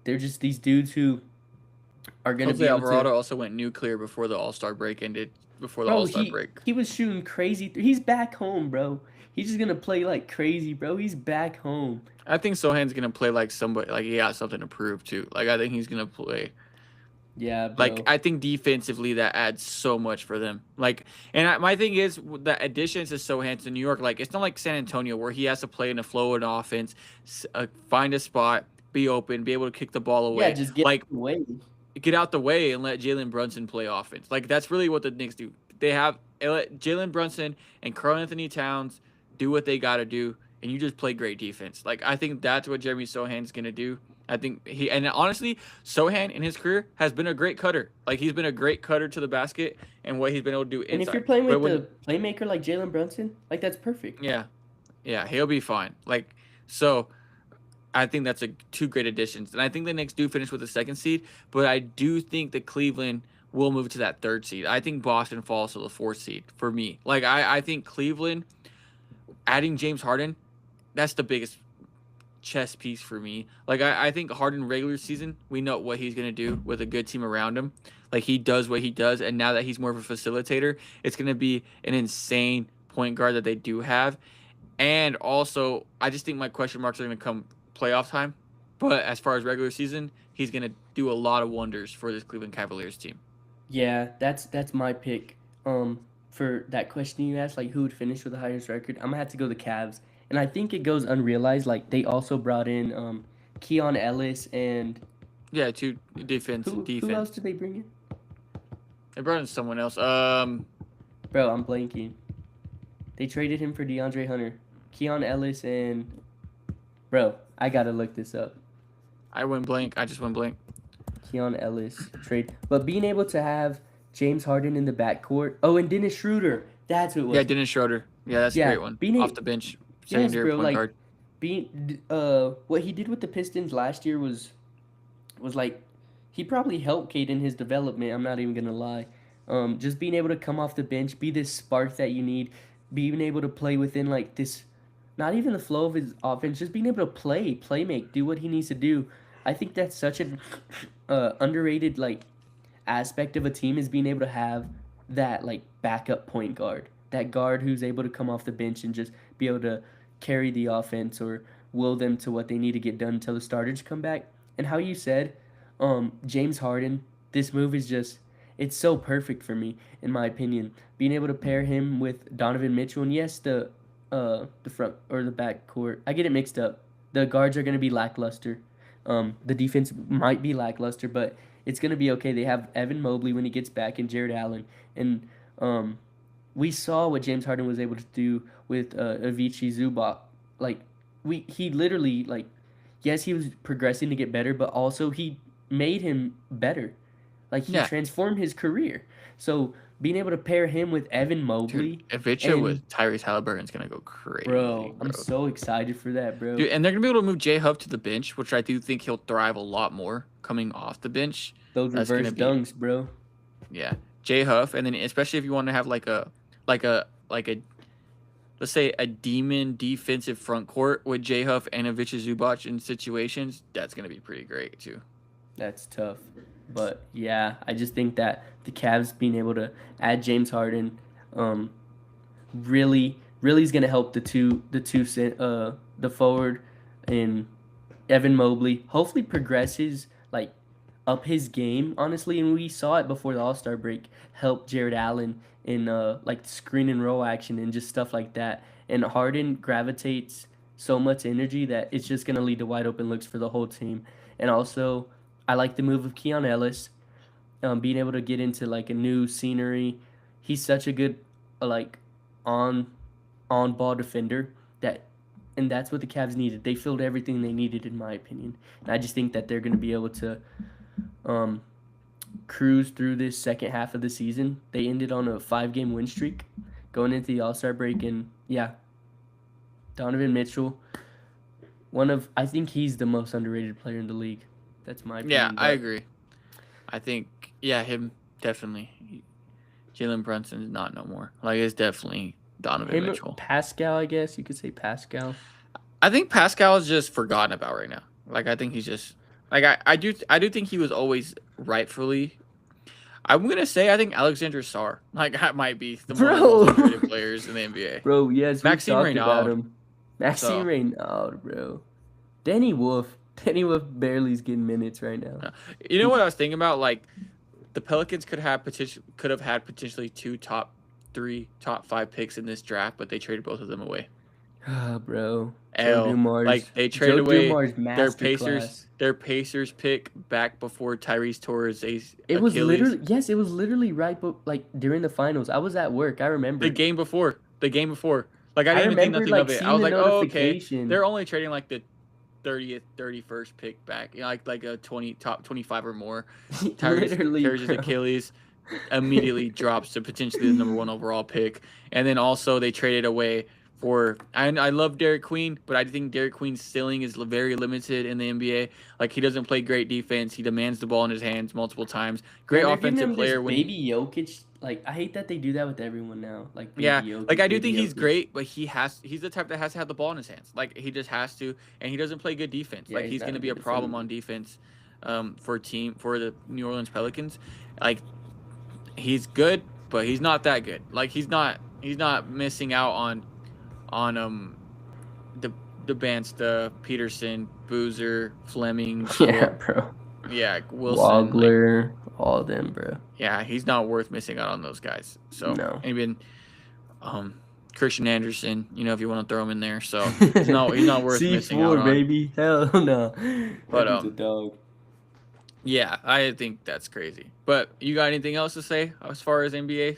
Speaker 2: they're just these dudes who are gonna
Speaker 1: Jose
Speaker 2: be able to.
Speaker 1: Alvarado also went nuclear before the All Star break ended. before the
Speaker 2: Bro,
Speaker 1: All-Star
Speaker 2: he
Speaker 1: break.
Speaker 2: he was shooting crazy. He's back home, bro. He's just gonna play like crazy, bro. He's back home.
Speaker 1: I think Sohan's gonna play like somebody, like he got something to prove too. Like I think he's gonna play.
Speaker 2: Yeah,
Speaker 1: Like
Speaker 2: bro.
Speaker 1: I think defensively that adds so much for them. Like, and my thing is the additions to Sohan to New York. Like it's not like San Antonio where he has to play in a flow of offense, find a spot, be open, be able to kick the ball
Speaker 2: Yeah,
Speaker 1: away.
Speaker 2: just get
Speaker 1: Like
Speaker 2: away.
Speaker 1: get out the way and let Jalen Brunson play offense. Like that's really what the Knicks do. They let Jalen Brunson and Karl Anthony Towns do what they got to do, and you just play great defense. Like I think that's what Jeremy Sohan's gonna do. I think and honestly, Sohan in his career has been a great cutter. Like he's been a great cutter to the basket and what he's been able to do
Speaker 2: And if you're
Speaker 1: inside.
Speaker 2: playing
Speaker 1: But
Speaker 2: with
Speaker 1: when
Speaker 2: the playmaker like Jalen Brunson, like that's perfect.
Speaker 1: yeah, yeah, he'll be fine. Like so. I think that's two great additions, and I think the Knicks do finish with the second seed. But I do think that Cleveland will move to that third seed. I think Boston falls to the fourth seed for me. Like I think Cleveland adding James Harden, that's the biggest chess piece for me. Like I think Harden regular season, we know what he's gonna do with a good team around him. Like he does what he does, and now that he's more of a facilitator, it's gonna be an insane point guard that they do have. And also, I just think my question marks are gonna come playoff time. But as far as regular season, he's gonna do a lot of wonders for this Cleveland Cavaliers team.
Speaker 2: Yeah, that's my pick. For that question you asked, like who would finish with the highest record, I'm gonna have to go the Cavs, and I think it goes unrealized. Like they also brought in Keon Ellis and
Speaker 1: Yeah, two
Speaker 2: who else
Speaker 1: defense.
Speaker 2: did they bring in?
Speaker 1: They brought in someone else.
Speaker 2: Bro, I'm blanking. They traded him for DeAndre Hunter, Keon Ellis, and bro, I gotta look this up.
Speaker 1: I went blank. I just went blank.
Speaker 2: Keon Ellis trade, but being able to have James Harden in the backcourt. Oh, and Dennis Schroeder. That's who it
Speaker 1: Yeah,
Speaker 2: was.
Speaker 1: Dennis Schroeder. Yeah, that's a
Speaker 2: Yeah,
Speaker 1: great one.
Speaker 2: being
Speaker 1: Off
Speaker 2: a
Speaker 1: the bench,
Speaker 2: yes,
Speaker 1: secondary
Speaker 2: bro.
Speaker 1: point
Speaker 2: Like
Speaker 1: guard.
Speaker 2: being what he did with the Pistons last year was like he probably helped Cade in his development. I'm not even gonna lie. Just being able to come off the bench, be this spark that you need, being able to play within like this, not even the flow of his offense, just being able to play make, do what he needs to do. I think that's such an underrated like aspect of a team is being able to have that like backup point guard, that guard who's able to come off the bench and just be able to carry the offense or will them to what they need to get done until the starters come back. And how you said, James Harden, this move is just it's so perfect for me in my opinion. Being able to pair him with Donovan Mitchell and yes, the front or the back court, I get it mixed up. The guards are going to be lackluster. The defense might be lackluster, but it's going to be okay. They have Evan Mobley when he gets back and Jared Allen. And we saw what James Harden was able to do with Avicii Zubac. Like, he literally, like, yes, he was progressing to get better, but also he made him better. Like, he
Speaker 1: Yeah,
Speaker 2: transformed his career. So, being able to pair him with Evan
Speaker 1: dude.
Speaker 2: Mobley,
Speaker 1: Ivica
Speaker 2: and,
Speaker 1: with Tyrese Halliburton's gonna go crazy,
Speaker 2: bro, I'm
Speaker 1: bro.
Speaker 2: so excited for that, bro.
Speaker 1: Dude, and they're gonna be able to move J Hub to the bench, which I do think he'll thrive a lot more coming off the bench.
Speaker 2: Those
Speaker 1: That's
Speaker 2: reverse
Speaker 1: gonna be
Speaker 2: dunks, bro.
Speaker 1: yeah, J Huff, and then especially if you want to have like a let's say a demon defensive front court with J Huff and Ivica Zubac in situations, that's gonna be pretty great too.
Speaker 2: That's tough. But yeah, I just think that the Cavs being able to add James Harden um, really is going to help the forward and Evan Mobley hopefully progresses like up his game honestly, and we saw it before the All-Star break help Jared Allen in like screen and roll action and just stuff like that. And Harden gravitates so much energy that it's just going to lead to wide open looks for the whole team. And also I like the move of Keon Ellis, being able to get into like a new scenery. He's such a good like on on ball defender that and that's what the Cavs needed. They filled everything they needed in my opinion. And I just think that they're going to be able to um, cruise through this second half of the season. They ended on a 5-game win streak going into the All-Star break, and yeah, Donovan Mitchell, I think he's the most underrated player in the league. That's my
Speaker 1: Yeah,
Speaker 2: opinion.
Speaker 1: I
Speaker 2: But
Speaker 1: agree. I think yeah, him definitely. Jalen Brunson's not no more. Like it's definitely Donovan
Speaker 2: him,
Speaker 1: Mitchell.
Speaker 2: Pascal, I guess you could say Pascal.
Speaker 1: I think Pascal is just forgotten about right now. Like I think he's just like I do think he was always rightfully I'm gonna say I think Alexander Sarr, like, that might be one of the
Speaker 2: Bro.
Speaker 1: most underrated players in the NBA.
Speaker 2: Bro, yes, we
Speaker 1: Maxime
Speaker 2: talked about
Speaker 1: Renaud.
Speaker 2: him. Maxime
Speaker 1: So
Speaker 2: Renaud, bro. Danny Wolf. Danny Wolf barely is getting minutes right now.
Speaker 1: you know what I was thinking about? Like, the Pelicans could have had potentially 2 top 3, top 5 picks in this draft, but they traded both of them away.
Speaker 2: Ah, bro. Joe
Speaker 1: L.
Speaker 2: Dumars.
Speaker 1: Like, they traded
Speaker 2: Joe
Speaker 1: away
Speaker 2: Dumars
Speaker 1: their
Speaker 2: masterclass.
Speaker 1: Pacers pick back before Tyrese tore his
Speaker 2: It was
Speaker 1: Achilles.
Speaker 2: literally, yes, it was literally right, but like during the finals. I was at work. I remember.
Speaker 1: The game before. Like, I
Speaker 2: I
Speaker 1: didn't even think
Speaker 2: remember
Speaker 1: nothing
Speaker 2: like
Speaker 1: of it. I
Speaker 2: seeing
Speaker 1: was
Speaker 2: the
Speaker 1: like, oh, okay.
Speaker 2: notification.
Speaker 1: They're only trading like the 30th, 31st pick back. You know, like a top 25 or more. Tyrese
Speaker 2: Literally,
Speaker 1: tears his
Speaker 2: bro.
Speaker 1: Achilles, immediately drops to potentially the number 1 overall pick. And then also they traded away for I love Derek Queen, but I think Derek Queen's ceiling is very limited in the NBA. Like, he doesn't play great defense. He demands the ball in his hands multiple times. Great
Speaker 2: Man, they're giving
Speaker 1: offensive
Speaker 2: him
Speaker 1: player
Speaker 2: this
Speaker 1: when
Speaker 2: baby Jokic. Like, I hate that they do that with everyone now. Like, baby
Speaker 1: yeah,
Speaker 2: Jokic,
Speaker 1: like, I do
Speaker 2: baby
Speaker 1: think he's
Speaker 2: Jokic.
Speaker 1: great, but he's the type that has to have the ball in his hands. Like, he just has to, and he doesn't play good defense.
Speaker 2: Yeah,
Speaker 1: Like,
Speaker 2: he's
Speaker 1: he's
Speaker 2: not
Speaker 1: going to
Speaker 2: a
Speaker 1: be a
Speaker 2: good
Speaker 1: problem
Speaker 2: defender.
Speaker 1: on defense for the New Orleans Pelicans. Like, he's good, but he's not that good. Like, he's not missing out on the Bansta, Peterson, Boozer, Fleming,
Speaker 2: Yeah, bro.
Speaker 1: yeah, Wilson,
Speaker 2: Wagler, all them, bro.
Speaker 1: yeah, he's not worth missing out on those guys. So
Speaker 2: No.
Speaker 1: even Christian Anderson, if you want to throw him in there. So he's not worth missing out
Speaker 2: C4,
Speaker 1: on.
Speaker 2: baby. Hell no.
Speaker 1: But,
Speaker 2: That dude's a dog.
Speaker 1: Yeah, I think that's crazy. But you got anything else to say as far as NBA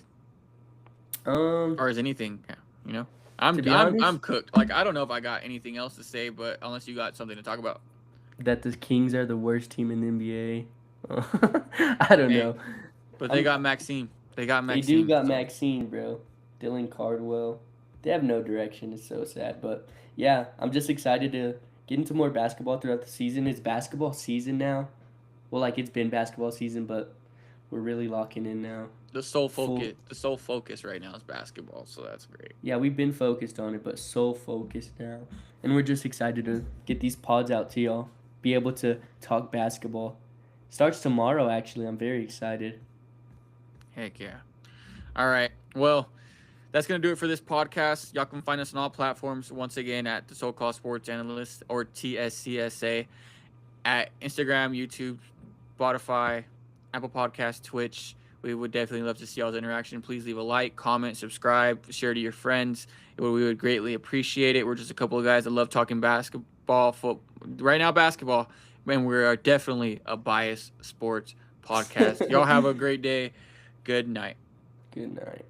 Speaker 1: or as anything? Yeah, I'm
Speaker 2: To be honest-
Speaker 1: I'm cooked. Like, I don't know if I got anything else to say, but unless you got something to talk about.
Speaker 2: that the Kings are the worst team in the NBA. I don't
Speaker 1: Hey,
Speaker 2: know.
Speaker 1: But they got Maxime. They got
Speaker 2: They
Speaker 1: Maxime.
Speaker 2: do got Maxine, bro. Dylan Cardwell. They have no direction. It's so sad. But yeah, I'm just excited to get into more basketball throughout the season. It's basketball season now. Well, like, it's been basketball season, but we're really locking in now.
Speaker 1: The sole focus right now is basketball, so that's great.
Speaker 2: Yeah, we've been focused on it, but so focused now. And we're just excited to get these pods out to y'all. Be able to talk basketball. Starts tomorrow, actually. I'm very excited.
Speaker 1: Heck yeah. All right. Well, that's going to do it for this podcast. Y'all can find us on all platforms, once again, at the So-Called Sports Analyst, or TSCSA, at Instagram, YouTube, Spotify, Apple Podcasts, Twitch. We would definitely love to see y'all's interaction. Please leave a like, comment, subscribe, share to your friends. We would greatly appreciate it. We're just a couple of guys that love talking basketball. Right now, basketball. And we're definitely a biased sports podcast. Y'all have a great day. Good night.
Speaker 2: Good night.